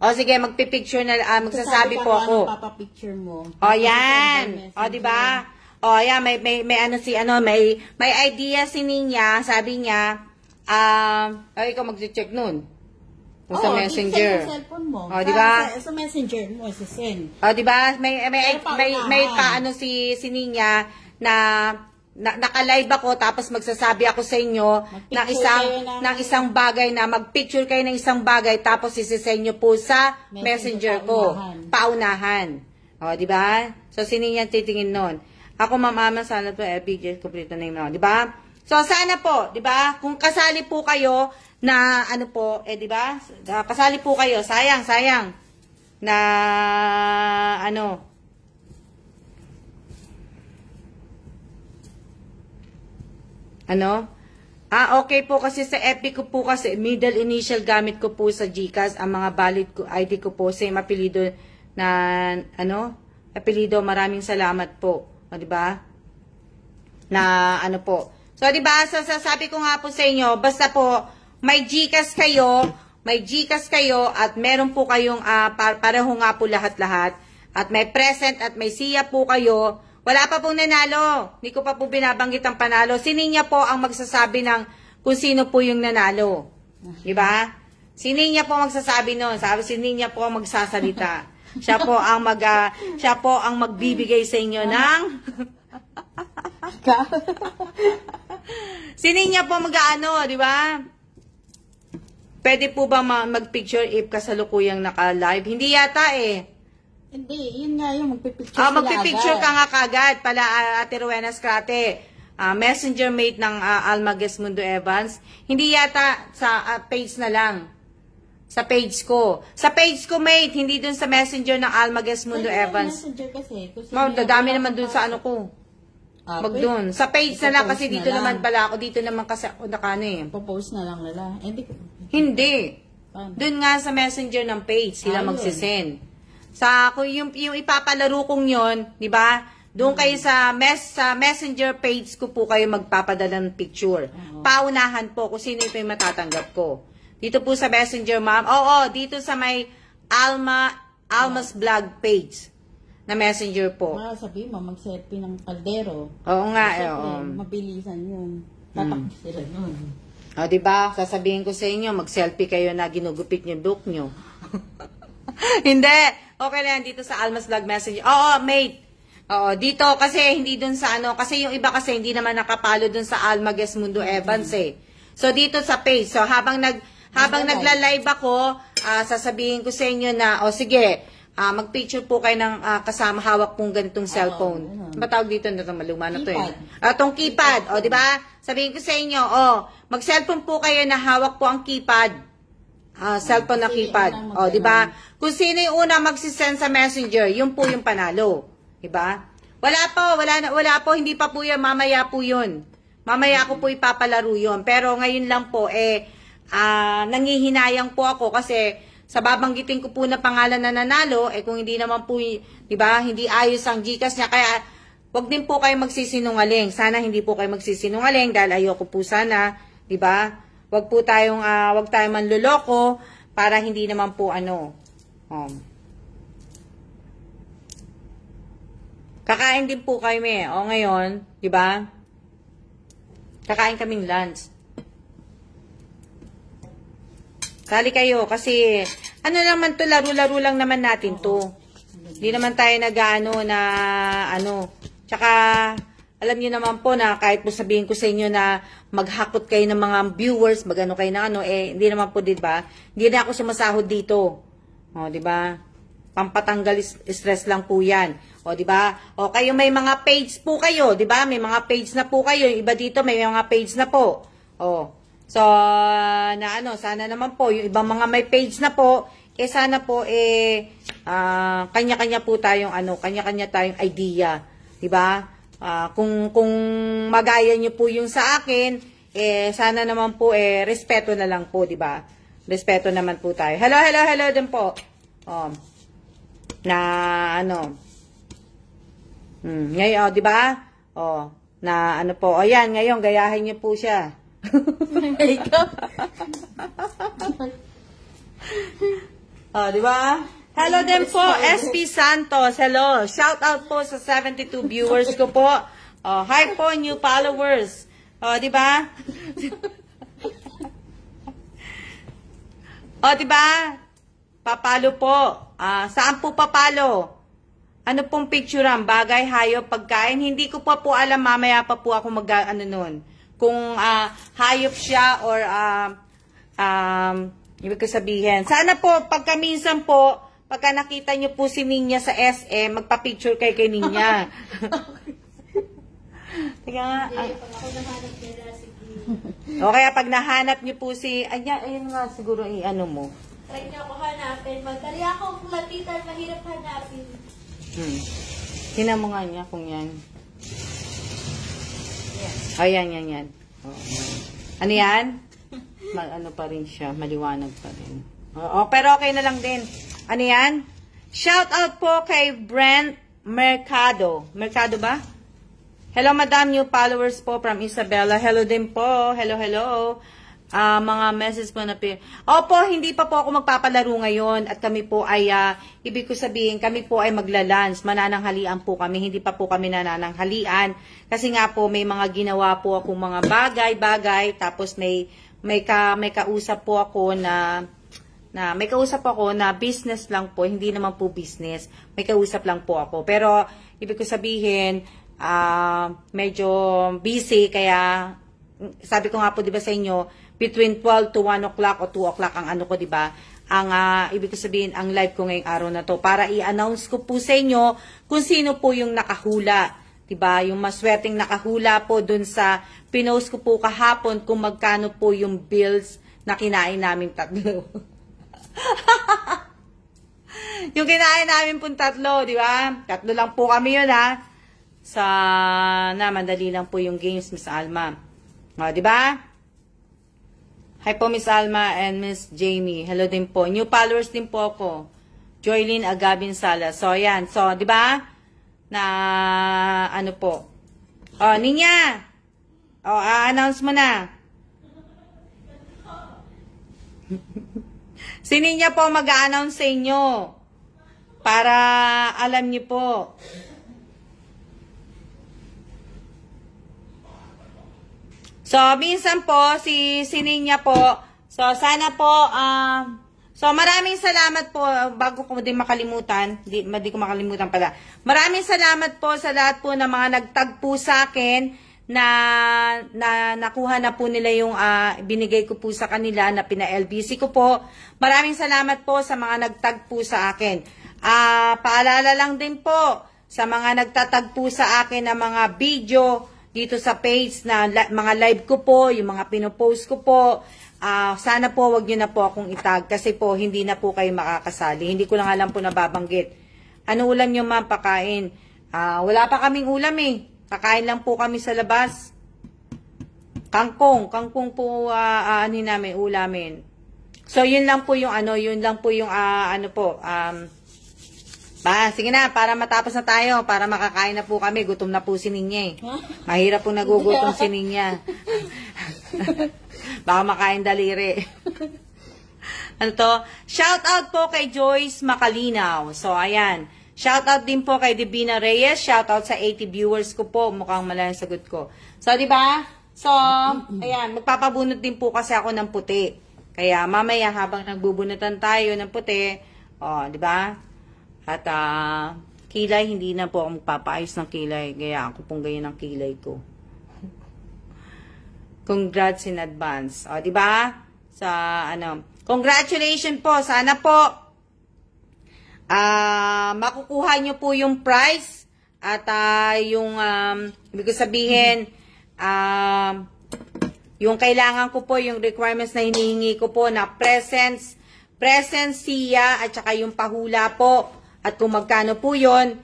O, sige, magpipicture na, magsasabi po ako. Ano papapicture mo. O, yan. O, diba? O, yan, may idea si Ninya, sabi niya, ikaw mag-check nun. Sa Messenger. Sa cellphone mo. O, diba? Sa Messenger mo, sisend. O, diba? May paano si Ninya na naka-live ako tapos magsasabi ako sa inyo ng isang bagay na mag-picture kayo ng isang bagay tapos isisend nyo po sa Messenger ko. Paunahan. O, diba? So, si Ninya titingin nun. Ako, Mama, sana po, FBJ, complete name na. Diba? So, sana po, diba? Kung kasali po kayo, na ano po, di ba? Kasali po kayo. Sayang. Na ano. Ano? Okay po kasi sa FB ko po kasi middle initial gamit ko po sa GCash ang mga valid ko ID ko po same apelyido na ano? Apelyido, maraming salamat po. O, di ba? Na ano po. So, di ba? Sasabi ko nga po sa inyo, basta po may GCash kayo at meron po kayong pareho nga po lahat-lahat at may present at may siya po kayo. Wala pa pong nanalo. Hindi ko pa po binabanggit ang panalo. Si Ninya po ang magsasabi ng kung sino po yung nanalo. Di ba? Si Ninya po magsasabi nun. Sabi si Ninya po ang magsasalita. Siya po ang magbibigay sa inyo ng si Ninya po mag-ano, di ba? Pwede po ba mag-picture if kasalukuyang naka-live? Hindi yata eh. Hindi, yun nga yung magpipicture sila magpipicture agad. ka nga kagad pala Ate Rowena Scrate. Messenger mate ng Alma Gesmundo Evans. Hindi yata sa page na lang. Sa page ko. Sa page ko mate, hindi dun sa messenger ng Alma Gesmundo Evans. Messenger kasi. Dadami naman dun sa ano ko. Dun. Sa page na lang kasi dito naman pala ako. Dito naman kasi ako nakano eh. Popost na lang nila. Hindi. Doon nga sa messenger ng page sila magsisend. Kung yung ipapalaro kong yon, di ba? Doon kayo sa messenger page ko po kayo magpapadala ng picture. Paunahan po kung sino ito yung matatanggap ko. Dito po sa messenger, ma'am. Oo, dito sa may Alma's vlog page na messenger po. Sabi mo, mag-selfie ng kaldero. Oo nga. Mabilisan yun. Tatakbo sila nun. O, diba? Sasabihin ko sa inyo, mag-selfie kayo na ginugupit niyo book nyo. Hindi. Okay na yan dito sa Alma's Vlog Messenger. Oo, mate. Oo, dito kasi hindi dun sa ano, kasi yung iba kasi hindi naman nakapalo dun sa Alma Gesmundo Evans eh. So, dito sa page. So, habang nagla-live ako, sasabihin ko sa inyo na, sige, mag-picture po kayo ng kasama hawak pong ganitong cellphone. Matawag dito na maluma na to eh. Itong keypad. O, di ba? Sabihin ko sa inyo, mag-cellphone po kayo na hawak po ang keypad. Cellphone na keypad. O, di ba? Kung sino yung una magsisend sa messenger, yun po yung panalo. Di ba? Wala po, hindi pa po yan. Mamaya po yun. Mamaya ko po ipapalaro yun. Pero ngayon lang po, nangihinayang po ako kasi sa babanggitin ko po na pangalan na nanalo, kung hindi naman po, di ba, hindi ayos ang GCash niya, kaya wag din po kayo magsisinungaling. Sana hindi po kayo magsisinungaling dahil ayoko po sana, di ba? Wag tayong manloloko para hindi naman po Kakain din po kayo ngayon, di ba? Kakain kaming lunch. Sali kayo kasi naman to, laro-laro lang naman natin to. Hindi naman tayo Tsaka alam niyo naman po na kahit po sabihin ko sa inyo na maghakot kayo ng mga viewers, magano kayo na hindi naman po, di ba? Hindi na ako sumasahod dito. Di ba? Pampatanggal stress lang po 'yan. Di ba? Kayo may mga page po kayo, di ba? May mga page na po kayo, iba dito may mga page na po. So, sana naman po, yung ibang mga may page na po, sana po, kanya-kanya po tayong, kanya-kanya tayong idea. Diba? Kung magaya nyo po yung sa akin, sana naman po, respeto na lang po, diba? Respeto naman po tayo. Hello din po. Oh. Na ano. Ngayon, di ba? Oh, na ano po. O yan, ngayon, gayahin niyo po siya. Makeup. Oh, di ba? Hello din po, SP Santos. Hello. Shout out po sa 72 viewers ko po. Oh, hi po, new followers. Oh, di ba? Oh, di ba? Papalo po. Saan po papalo? Ano pong picturean? Bagay, hayop, pagkain? Hindi ko pa po alam. Mamaya pa po ako ano nun. Kung hayop siya or ibig ko sabihin. Sana po, pagka minsan po, pagka nakita niyo po si Ninya sa SM, magpa-picture kay Ninya. Teka nga. O kaya pag nahanap niyo po si, ayun nga siguro i-ano mo. Try niyo ako hanapin. Madali ako kumatitan, mahirap hanapin. Tingnan mo nga niya kung yan. Yan. Oh, ano yan? Ano pa rin siya, maliwanag pa rin. Pero okay na lang din. Ano yan? Shout out po kay Brent Mercado. Mercado ba? Hello, madam. New followers po from Isabela. Hello din po. Hello. Mga messages po na Opo, hindi pa po ako magpapalaro ngayon. At kami po ay, ibig ko sabihin, kami po ay magla-lunch. Manananghalian po kami. Hindi pa po kami nanananghalian. Kasi nga po, may mga ginawa po akong mga bagay. Tapos may kausap po ako na business lang po, hindi naman po business. May kausap lang po ako. Pero ibig ko sabihin, medyo busy kaya sabi ko nga po 'di ba sa inyo, between 12 to 1 o'clock o 2 o'clock ang ano ko 'di ba? Ang ibig ko sabihin ang live ko ngayong araw na to para i-announce ko po sa inyo kung sino po yung nakahula. 'Di ba? Yung maswerteng nakahula po dun sa pinost ko po kahapon kung magkano po yung bills na kinain namin tatlo. Yung kinain namin pong tatlo, di ba? Tatlo lang po kami yun, ha? Madali lang po yung games, Miss Alma. Di ba? Hi po, Miss Alma and Miss Jamie. Hello din po. New followers din po ako. Joylyn Agabin Sala. So, yan. So, di ba? Na, ano po. Ninya. Announce mo na. Si Ninya po mag-a-announce sa inyo. Para alam niyo po. So, minsan po, si Ninya po, so, sana po, so, maraming salamat po, bago ko din makalimutan, di ko makalimutan pala. Maraming salamat po sa lahat po ng mga nagtagpo sa akin, na nakuha na po nila yung binigay ko po sa kanila na pina-LBC ko po. Maraming salamat po sa mga nagtagpo sa akin. Paalala lang din po sa mga nagtatagpo sa akin na mga video dito sa page na mga live ko po, yung mga pinopost ko po. Sana po wag niyo na po akong itag kasi po hindi na po kayo makakasali. Hindi ko lang alam po nababanggit. Ano ulam niyo ma'am pakain? Wala pa kaming ulam eh. Kakain lang po kami sa labas. Kangkong po namin, ulamin. So yun lang po yung sige na, para matapos na tayo, para makakain na po kami, gutom na po si Ninya eh. Mahirap po nagugutom si Ninya. Baka makain daliri. Ano to? Shout out po kay Joyce Macalinaw. So ayan. Shoutout din po kay Divina Reyes. Shoutout sa 80 viewers ko po. Mukhang malaking sagot ko. So, di ba? So, ayan. Magpapabunot din po kasi ako ng puti. Kaya, mamaya habang nagbubunutan tayo ng puti, di ba? At, kilay, hindi na po ako magpapaayos ng kilay. Kaya, ako pong ganyan ang kilay ko. Congrats in advance. Di ba? Congratulations po. Sana po, makukuha nyo po yung price at ibig ko sabihin yung kailangan ko po, yung requirements na hinihingi ko po na presence siya at saka yung pahula po at kung magkano po yun,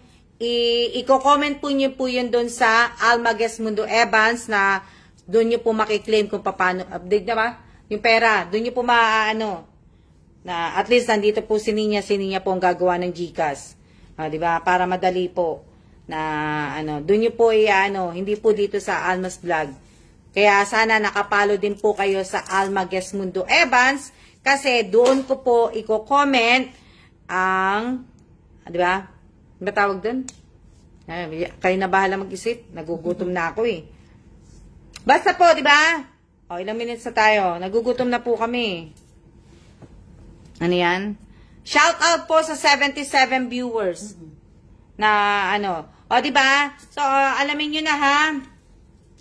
i-comment po nyo po yun doon sa Alma Gesmundo Evans na doon nyo po makiklaim kung paano update na ba? Yung pera, doon nyo po Na at least nandito po si Ninya po ang gagawa ng GCash. Di ba? Para madali po na doon niyo po hindi po dito sa Alma's Vlog. Kaya sana nakapalo din po kayo sa Alma Gesmundo Evans kasi doon ko po i-comment ang, di ba? Ano ba tawag doon? Kayo na bahala mag-isip. Nagugutom na ako eh. Basta po, di ba? Ilang minutes na tayo. Nagugutom na po kami. Ano yan? Shout out po sa 77 viewers. Na di ba? So, alamin nyo na ha.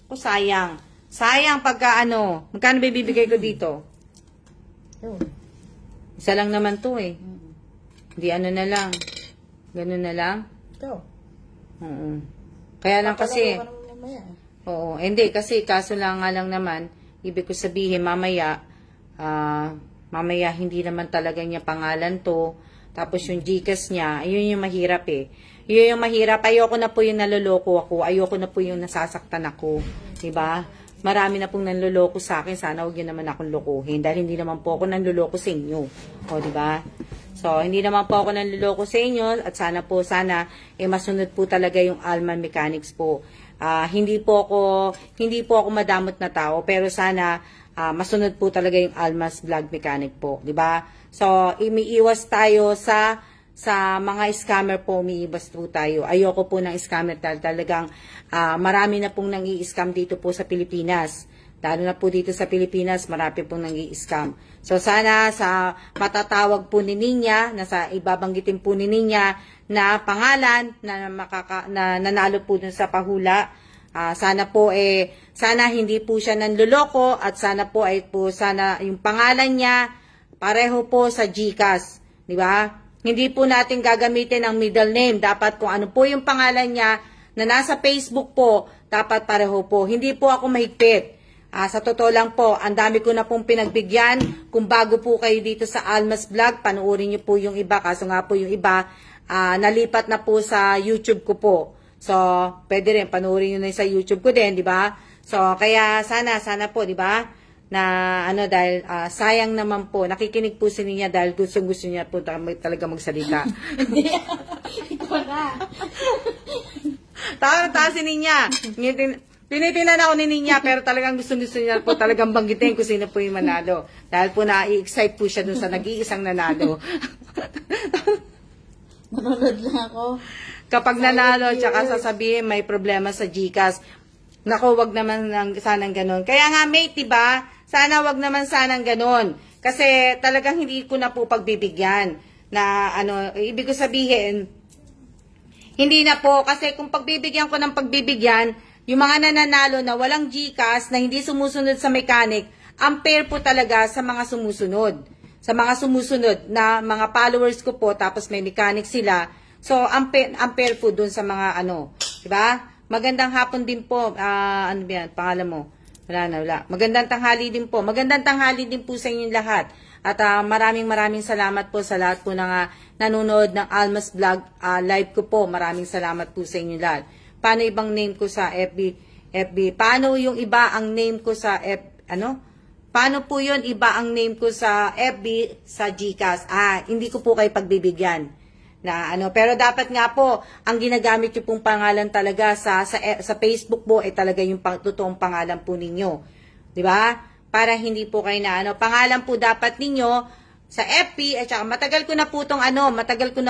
Sayang. Sayang pagka magkano bibigay ko dito? Isa lang naman to eh. Hindi na lang. Ganun na lang. Ito. Kaya lang kasi, hindi, kasi kaso lang nga lang naman, ibig ko sabihin, mamaya hindi naman talaga niya pangalan to, tapos yung GCash niya, yun yung mahirap eh. Yun yung mahirap, ayoko na po yung naloloko ako, ayoko na po yung nasasaktan ako, diba? Marami na pong nanloloko sa akin, sana huwag yun naman akong lokohin, dahil hindi naman po ako nanloloko sa inyo, diba? So, hindi naman po ako nanloloko sa inyo at sana masunod po talaga yung Alma Mechanics po. Hindi po ako madamot na tao pero sana masunod po talaga yung Alma's Vlog Mechanic po, di ba? So, umiiwas tayo sa mga scammer po, umiiwas po tayo. Ayoko po ng scammer dahil talagang marami na pong nang-i-scam dito po sa Pilipinas. Lalo na po dito sa Pilipinas, marami pong nang-i-scam. So, sana sa matatawag po ni Ninya, ibabanggitin po ni Ninya na pangalan na nanalo po dun sa pahula. Sana hindi po siya nanloloko at sana yung pangalan niya pareho po sa GCash. Di ba? Hindi po natin gagamitin ang middle name. Dapat kung ano po yung pangalan niya na nasa Facebook po, dapat pareho po. Hindi po ako mahigpit. Sa totoo lang po, ang dami ko na pong pinagbigyan. Kung bago po kayo dito sa Alma's Vlog, panoorin niyo po yung iba. Kaso nga po yung iba, nalipat na po sa YouTube ko po. So, pwede rin, panoorin nyo na sa YouTube ko din, di ba? So, kaya sana po, di ba? Na, dahil sayang naman po, nakikinig po si Ninya dahil gusto niya po talaga magsalita. Hindi, ikaw na. Tawa si Ninya. Tinitinan ako ni Ninya, pero talagang gusto niya po talagang banggitin kung sino po yung manalo. Dahil po na-excite po siya dun sa nag-iisang nanalo. Nanonood lang ako. Kapag nanalo, tsaka sasabihin may problema sa GCash. Naku, wag naman sanang ganun. Kaya nga, mate, diba? Sana wag naman sanang ganun. Kasi talagang hindi ko na po pagbibigyan. Na ibig ko sabihin, hindi na po. Kasi kung pagbibigyan ko ng pagbibigyan, yung mga nananalo na walang GCash, na hindi sumusunod sa mechanic, unfair po talaga sa mga sumusunod. Sa mga sumusunod na mga followers ko po, tapos may mechanic sila. So, unfair po dun sa mga diba? Magandang hapon din po. Ano ba yan? Pangalan mo? Wala. Magandang tanghali din po. Magandang tanghali din po sa inyong lahat. At maraming salamat po sa lahat po na nanonood ng Alma's Vlog live ko po. Maraming salamat po sa inyong lahat. Paano ibang name ko sa FB? Paano yung iba ang name ko sa Paano po yun iba ang name ko sa FB sa GCash? Hindi ko po kayo pagbibigyan. Pero dapat nga po, ang ginagamit yung pong pangalan talaga sa Facebook po ay talaga yung totoong pangalan po ninyo. 'Di ba? Para hindi po kayo pangalan po dapat ninyo sa FB at saka matagal ko na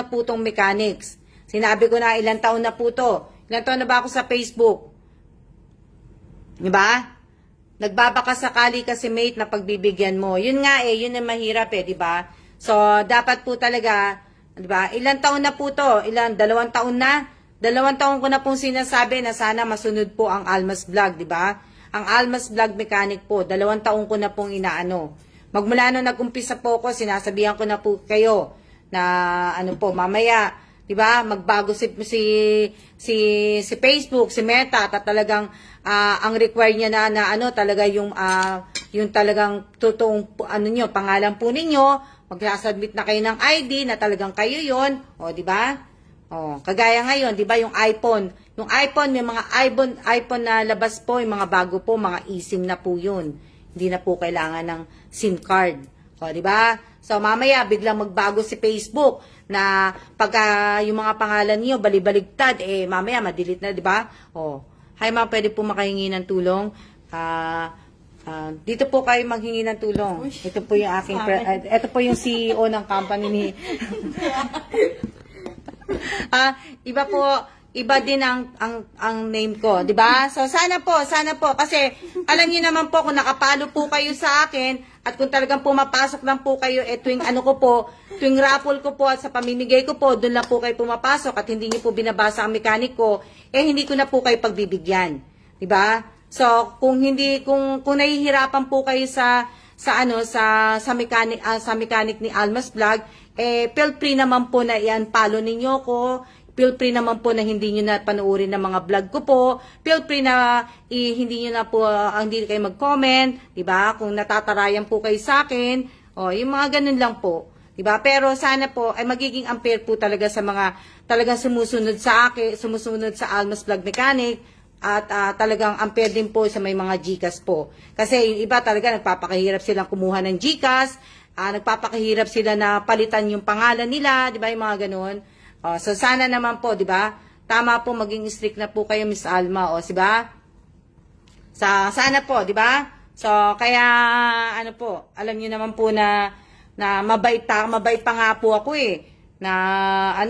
po tong mechanics. Sinabi ko na ilang taon na po to. Ilang taon na ba ako sa Facebook? 'Di ba? Nagbabaka sakali kasi mate na pagbibigyan mo. Yun nga yun ang mahirap 'di ba? So dapat po talaga, 'di ba? Ilang taon na po to? 2 taon na? 2 taon ko na pong sinasabi na sana masunod po ang Alma's Vlog, 'di ba? Ang Alma's Vlog Mechanic po, 2 taon ko na pong inaano. Magmula nung nag-umpisa po ako, sinasabihan ko na po kayo na mamaya, 'di ba? Magbago si Facebook, si Meta, at talagang ang require niya na talaga yung talagang totoong pangalan po ninyo, magsasubmit na kayo ng ID na talagang kayo 'yon. O, 'di ba? O, kagaya ngayon, 'di ba, yung iPhone, may mga iPhone na labas po, yung mga bago po, mga eSIM na po 'yun. Hindi na po kailangan ng SIM card. O, di ba? So, mamaya, biglang magbago si Facebook na pagka yung mga pangalan niyo balibaligtad, mamaya, madelete na, di ba? O, hi ma'am, pwede po makahingi ng tulong. Dito po kayo maghingi ng tulong. Ito po yung aking, ito po yung CEO ng company ni... iba po, iba din ang name ko, 'di ba? So sana po kasi alam niyo naman po kung nakapalo po kayo sa akin at kung talagang pumapasok lang po kayo tuwing ano ko po, tuwing raffle ko po at sa pamimigay ko po, doon lang po kayo pumapasok at hindi niyo po binabasa ang mechanic ko, hindi ko na po kayo pagbibigyan, 'di ba? So kung nahihirapan po kayo sa mechanic ni Almas Vlog, feel free naman po na i-unfollow ninyo ko. Feel free naman po na hindi nyo na panoorin ng mga vlog ko po. Feel free na hindi nyo na po, hindi kayo mag-comment, diba? Kung natatarayan po kayo sa akin, yung mga ganun lang po. Diba? Pero sana po ay magiging unfair po talaga sa mga talagang sumusunod sa akin, sumusunod sa Almas Vlog Mechanic, at talagang unfair din po sa may mga GCash po. Kasi yung iba talaga nagpapakahirap silang kumuha ng GCash, nagpapakahirap sila na palitan yung pangalan nila, diba? Yung mga ganun. So sana naman po, 'di ba? Tama po, maging strict na po kayo, Miss Alma, 'di ba? Sana po, 'di ba? So kaya ano po, alam niyo naman po na mabait pa nga po ako na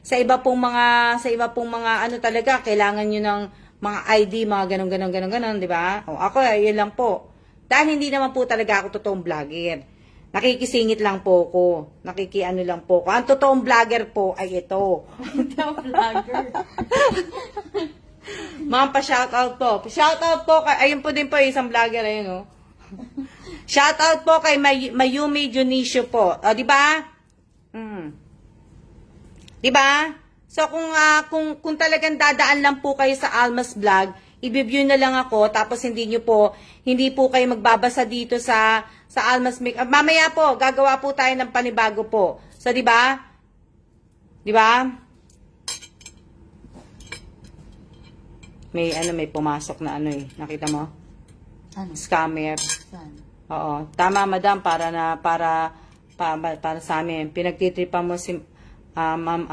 sa iba pong mga ano talaga kailangan niyo ng mga ID, mga ganun, 'di ba? Ako yun lang po. Dahil hindi naman po talaga ako totoong vlogger. Nakikisingit lang po ko. Nakikiano lang po ko. Ang totoong vlogger po ay ito. Vlogger. Ma'am, pa-shoutout po. Pa-shoutout po kay, ayun po din po, isang vlogger, ayun, Shoutout po kay Mayumi Junicio po. O, di ba? Di ba? So, kung talagang dadaan lang po kayo sa Almas Vlog, i-view na lang ako, tapos hindi po kayo magbabasa dito sa Almas Make. Mamaya po, gagawa po tayo ng panibago po. So, di ba? Di ba? May pumasok na nakita mo? Ano? Scammer. Saan? Oo. Tama, madam, para sa amin. Pinagtitripan mo si ma'am,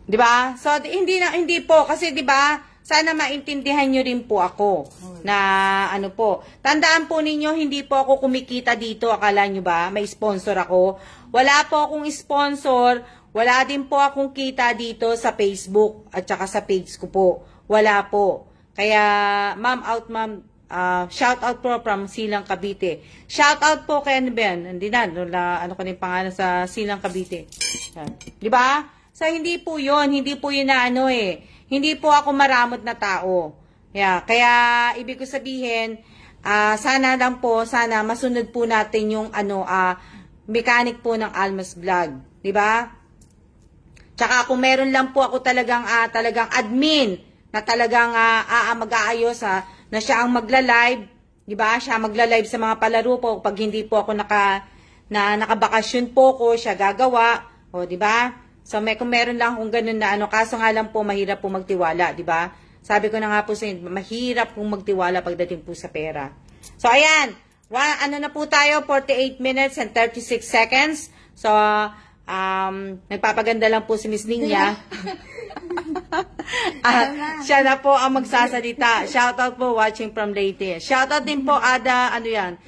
Di ba? So, hindi po. Kasi, di ba, sana maintindihan nyo rin po ako na tandaan po ninyo, hindi po ako kumikita dito. Akala nyo ba? May sponsor ako. Wala po akong sponsor. Wala din po akong kita dito sa Facebook at saka sa page ko po. Wala po. Kaya, ma'am, shout out po from Silang Cavite. Shout out po kay hindi na, ko na yung pangalan sa Silang Cavite. Di ba? So, hindi po yun na hindi po ako maramot na tao. Kaya ibig ko sabihin, sana masunod po natin yung mechanic po ng Almas Vlog, 'di ba? Tsaka kung meron lang po ako talagang admin na talagang mag-aayos na siya ang magla-live, 'di ba? Siya magla-live sa mga palaro po pag hindi po ako nakabakasyon po ko, siya gagawa, 'di ba? So, kung meron lang akong ganun na kaso nga lang po, mahirap po magtiwala, di ba? Sabi ko na nga po sa inyo, mahirap pong magtiwala pagdating po sa pera. So, ayan, na po tayo, 48 minutes and 36 seconds. So, nagpapaganda lang po si Miss Ninya. Siya na po ang magsasalita. Shoutout po, watching from Leyte. Shoutout din po, Ada, yan?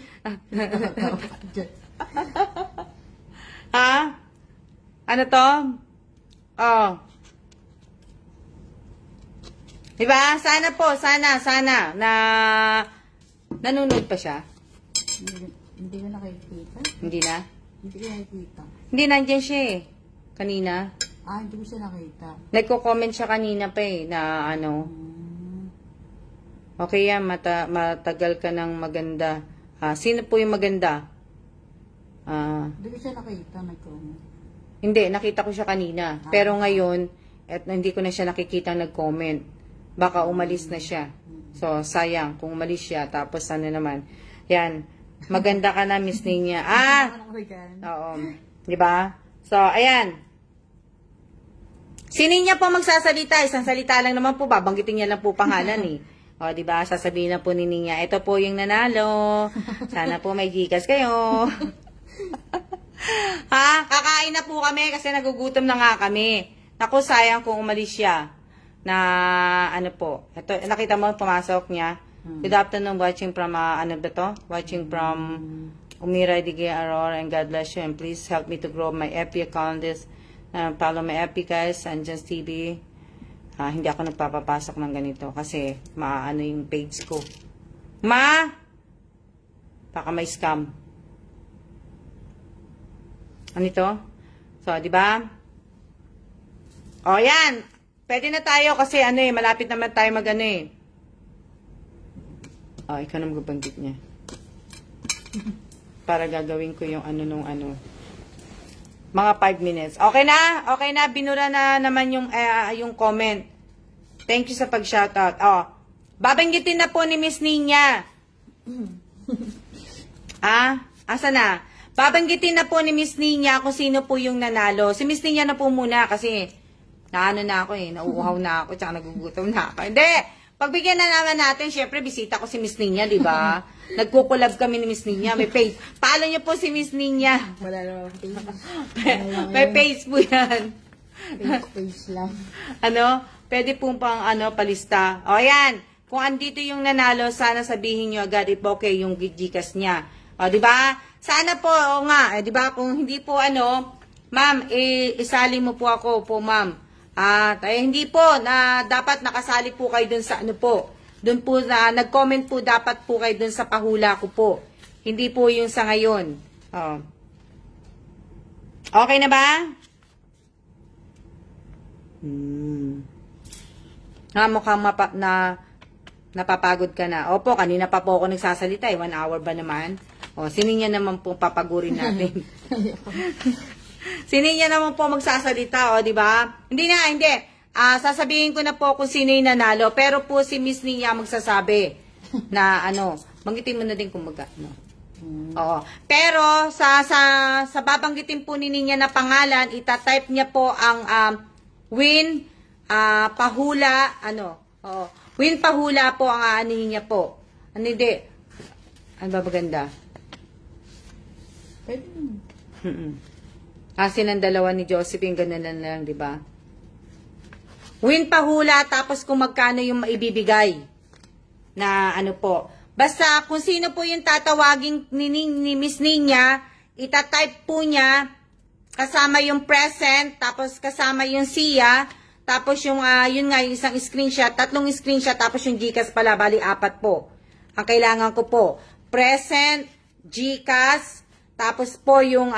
Ano to? Diba? Sana po, sana na nanonood pa siya. Hindi ko nakikita. Hindi na? Hindi ko nakikita. Hindi, nandiyan siya kanina. Hindi ko siya nakita. Nagko-comment siya kanina pa na Okay yan, matagal ka ng maganda. Sino po yung maganda? Hindi ko siya nakita, nag-comment. Hindi, nakita ko siya kanina. Pero ngayon, hindi ko na siya nakikita nag-comment. Baka umalis na siya. So, sayang kung umalis siya. Tapos, naman. Yan. Maganda ka na, Miss Ninya. Oo. Diba? So, ayan. Si Ninya po magsasalita. Isang salita lang naman po. Babanggitin niya lang po pangalan O, di ba? Sasabihin na po ni Ninya, ito po yung nanalo. Sana po may Gcash kayo. Ha? Kakain na po kami kasi nagugutom na nga kami. Naku, sayang kung umalis siya. Na, ano po. Ito, nakita mo, pumasok niya. Good afternoon, watching from, ano ba to? Watching from Umira Digay Aurora, and God bless you. And please help me to grow my FB account. Follow my FB guys, and Just TV. Hindi ako nagpapapasok ng ganito kasi maano yung page ko. Baka may scam. Ano ito? So, di ba? O, yan. Pwede na tayo kasi ano malapit naman tayo mag-ano ikaw na magbanggit niya. Para gagawin ko yung ano nung ano. Mga 5 minutes. Okay na? Okay na. Binura na naman yung comment. Thank you sa pag-shoutout. Babanggitin na po ni Miss Ninya. Asa na? Babanggitin na po ni Miss Ninya kung sino po yung nanalo. Si Miss Ninya na po muna kasi naano na ako nauuhaw na ako tsaka nagugutom na ako. Hindi! Pagbigyan na naman natin, syempre, bisita ko si Miss Ninya, di ba? Nagkukulab kami ni Miss Ninya. May page. Follow niyo po si Miss Ninya. Wala naman. May page po yan. Page lang. Ano? Pwede pong pang palista. O yan. Kung andito yung nanalo, sana sabihin nyo agad if okay yung Gcash niya. O, di ba? Sana po, o nga. Di ba? Kung hindi po ma'am, isali mo po ako po, ma'am. Hindi po, na dapat nakasali po kayo dun sa dun po na, nag-comment po dapat po kayo dun sa pahula ko po. Hindi po yung sa ngayon. Okay na ba? Mukhang napapagod ka na. Opo, kanina pa po ako nagsasalita 1 hour ba naman? Sino niya naman po papagurin natin? Sino niya naman po magsasalita, di ba? Hindi. Sasabihin ko na po kung sino yung nanalo, pero po si Miss Ninya magsasabi na banggitin mo na din kung magkano. Pero sa babanggitin po ni Ninya na pangalan, itatype niya po ang win pahula win pahula po ang aanin niya po. Hindi. Ano ba maganda? Kasi ng dalawa ni Josephine, ganun na lang, di ba? Win pahula, tapos kung magkano yung maibibigay. Na po. Basta, kung sino po yung tatawagin ni Miss Ninya, itatype po niya, kasama yung present, tapos kasama yung siya, tapos yung, yun nga, yung isang screenshot, 3 screenshot, tapos yung Gcash pala, bali 4 po. Ang kailangan ko po, present, Gcash, tapos po yung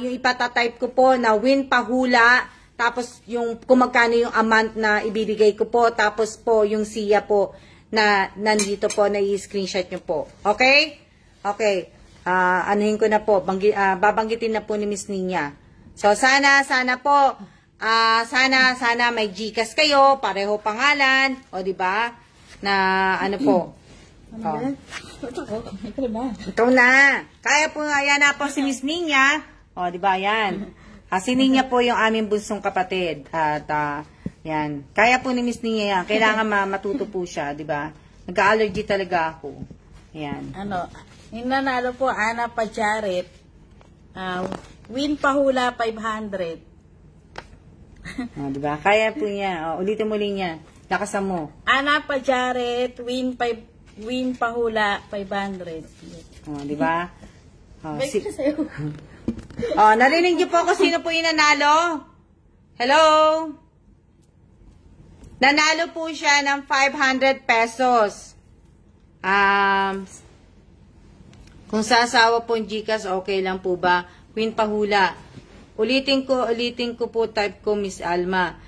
ipatatype ko po na win pahula, tapos yung kung magkano yung amount na ibibigay ko po, tapos po yung siya po na nandito po na i-screenshot nyo po. Okay? Okay. Anuhin ko na po, babanggitin na po ni Miss Ninya. So sana po, sana may Gcash kayo, pareho pangalan, o di ba? Na po. Ikaw na. Kaya po, ayan na po si Miss Ninya. O, di ba, yan. Si Ninya po yung aming bunsong kapatid. At, yan. Kaya po ni Miss Ninya yan. Kailangan matuto po siya, di ba? Nagka-allergy talaga ako. Yan. Yung nanalo po, Ana Pajaret. Win pahula 500. Di ba? Kaya po niya. Ulitin muli niya. Lakasan mo. Ana Pajaret, win pahula 500. Di ba? Narinig niyo po kung sino po yung nanalo? Hello? Nanalo po siya ng 500 pesos. Kung sasawa po yung Gcash, okay lang po ba? Win pahula. Ulitin ko po, type ko, Miss Alma.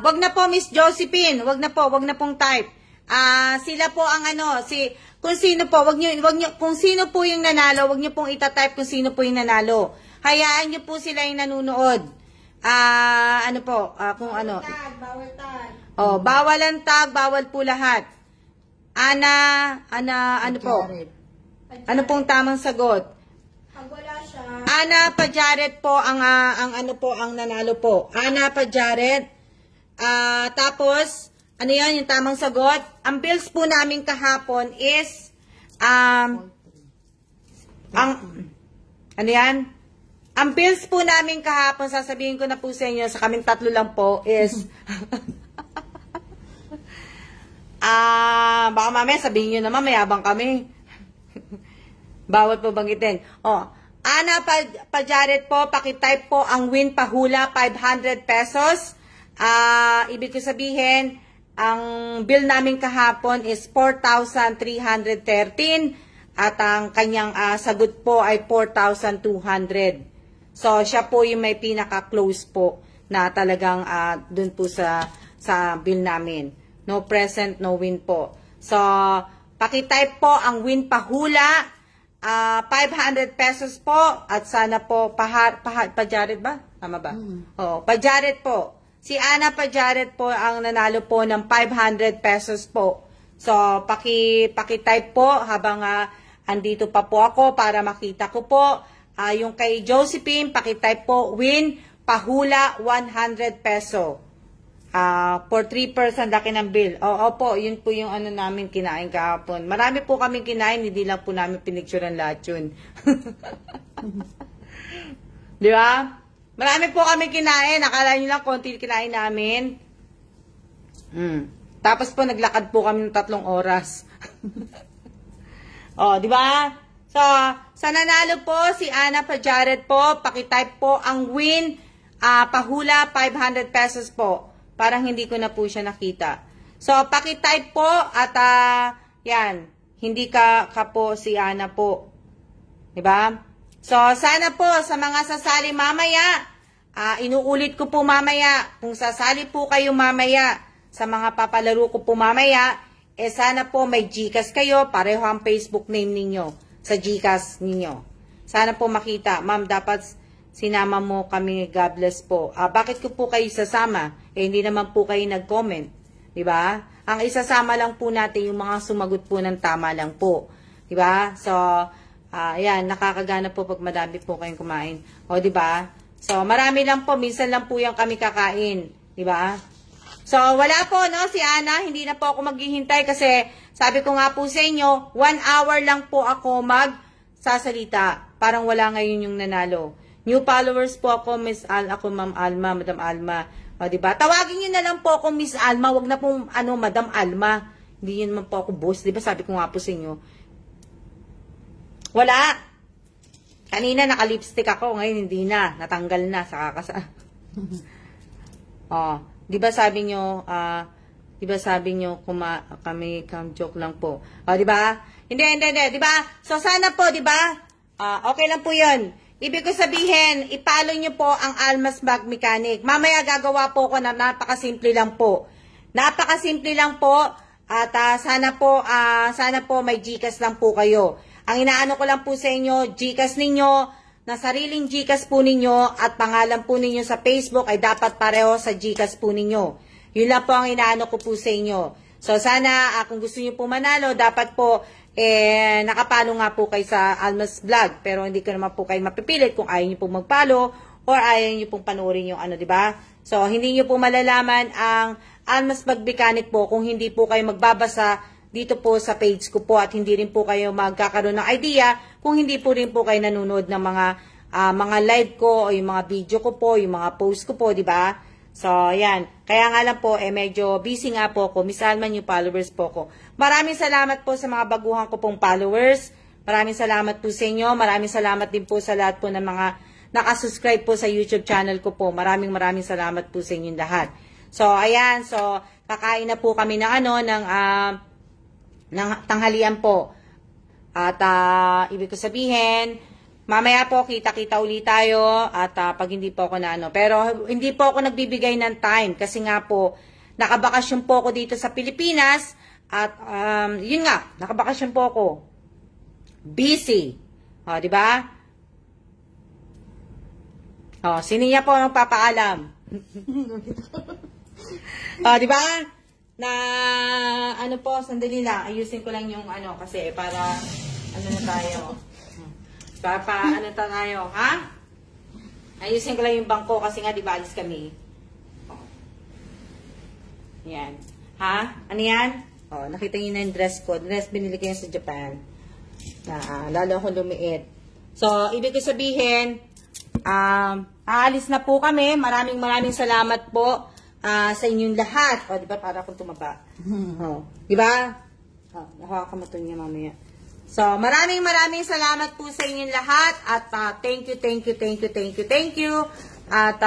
Wag na po, Miss Josephine. Wag na pong type. Sila po ang kung sino po, kung sino po yung nanalo, wag niyo pong itatype kung sino po yung nanalo. Hayaan niyo po sila yung nanonood. Kung ano. Bawal tag. Bawal ang tag, bawal po lahat. Ano po? Ano pong tamang sagot? Pag wala siya, Ana Pajaret po ang nanalo po. Ana Pajaret. Tapos, Ano yan, yung tamang sagot? Ang bills po namin kahapon is, ano yan? Ang bills po namin kahapon, sasabihin ko na po sa inyo, sa kaming tatlo lang po, is, baka mamaya sabihin nyo naman, mayabang kami. Bawal po banggitin. Ana Pajaret po, pakitype po ang win pahula, 500 pesos. Ibig ko sabihin, ang bill namin kahapon is 4,313 at ang kanyang sagot po ay 4,200. So, siya po yung may pinaka-close po na talagang dun po sa bill namin. No present, no win po. So, pakitype po ang win pahula, 500 pesos po at sana po Pajaret ba? Tama ba? Pajaret po. Si Ana Pajaret po ang nanalo po ng 500 pesos po. So, pakitype po habang andito pa po ako para makita ko po. Yung kay Josephine, pakitype po win pahula 100 peso. For 3 person laki ng bill. Opo, yun po yung ano namin kinain kahapon. Marami po kami kinain, hindi lang po namin pinicturean lahat yun. Di ba? Marami po kami kinain. Akala nyo lang konti kinain namin. Tapos po naglakad po kami ng 3 oras. Di ba? So, sa nanalo po si Ana Pajaret po, pakitype po ang win pahula 500 pesos po. Parang hindi ko na po siya nakita. So, pakitype po at yan, hindi ka po si Ana po. Diba? So, sana po sa mga sasali mamaya, inuulit ko po mamaya, kung sasali po kayo mamaya, sa mga papalaro ko po mamaya, sana po may GCash kayo, pareho ang Facebook name ninyo, sa GCash ninyo. Sana po makita, ma'am, dapat sinama mo kami, God bless po. Bakit ko po kayo sasama? Hindi naman po kayo nag-comment. Diba? Ang isasama lang po natin yung mga sumagot po ng tama lang po. Diba? So, yan, nakakagana po pag madami po kayong kumain. Diba? So, marami lang po, minsan lang po yung kami kakain. Diba? So, wala po, no? Si Ana, hindi na po ako maghihintay kasi sabi ko nga po sa inyo, 1 hour lang po ako magsasalita. Parang wala ngayon yung nanalo. New followers po ako, Miss ako Ma'am Alma, Madam Alma. Diba? Tawagin nyo na lang po ako Miss Alma, wag na pong Madam Alma. Hindi yun naman po ako boss. Diba sabi ko nga po sa inyo. Wala. Kanina naka-lipstick ako, ngayon hindi na. Natanggal na sa kakasa. Diba sabi nyo, kami joke lang po. Diba? Hindi. Diba? So sana po, diba? Okay lang po yun. Ibig ko sabihin, ipalo nyo po ang Almas Bag Mechanic. Mamaya gagawa po ko na napakasimple lang po. Napakasimple lang po. At sana po may GCash lang po kayo. Ang inaano ko lang po sa inyo, GCash ninyo, na sariling GCash po ninyo at pangalan po ninyo sa Facebook ay dapat pareho sa GCash po ninyo. Yun lang po ang inaano ko po sa inyo. So sana kung gusto niyo po manalo, dapat po nakapalo nga po kayo sa Almas Vlog. Pero hindi ko naman po kayo mapipilit kung ayaw niyo po magpalo or ayaw niyo pong panoorin yung di ba? So hindi niyo po malalaman ang Almas Bag Mechanic po kung hindi po kayo magbabasa dito po sa page ko po at hindi rin po kayo magkakaroon ng idea kung hindi po rin po kayo nanonood ng mga live ko o yung mga video ko po, yung mga post ko po, di ba? So, yan. Kaya nga lang po, medyo busy nga po ako. Miss Alma, yung followers po ko. Maraming salamat po sa mga baguhan ko pong followers. Maraming salamat po sa inyo. Maraming salamat din po sa lahat po ng mga nakasubscribe po sa YouTube channel ko po. Maraming salamat po sa inyong lahat. So, ayan. So, kakain na po kami ng ng tanghalian po. At ibig ko sabihin, mamaya po kita-kita ulit tayo at pag hindi po ako pero hindi po ako nagbibigay ng time kasi nga po nakabakasyon po ako dito sa Pilipinas at yun nga, nakabakasyon po ako. Busy. Di ba? Sino niya po magpapaalam? Di ba? Na sandali lang, ayusin ko lang yung kasi para na tayo. Tayo, ha? Ayusin ko lang yung bangko kasi nga di ba alis kami. Yan. Ha? Ano yan? Oh, nakita niyo na yung dress code. Dress binili ko yan sa Japan. Lalo akong lumiit. So, ibig ko sabihin, aalis na po kami. Maraming salamat po sa inyong lahat. O, di ba? Para akong tumaba. Oh, di ba? Oh, nakakamaton niya mamaya. So, maraming salamat po sa inyong lahat. At thank you. At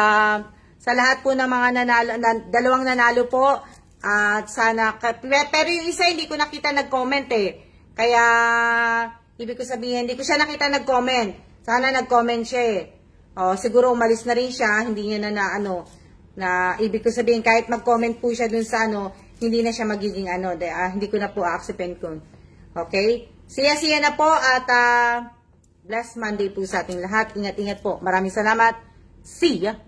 sa lahat po ng mga nanalo, dalawang nanalo po. At sana, pero yung isa hindi ko nakita nag-comment eh. Kaya, ibig ko sabihin, hindi ko siya nakita nag-comment. Sana nag-comment siya eh. O, siguro umalis na rin siya, hindi niya na ibig ko sabihin, kahit mag-comment po siya dun sa hindi na siya magiging hindi ko na po acceptin ko. Okay? Siya na po at blessed Monday po sa ating lahat. Ingat-ingat po. Maraming salamat. See ya!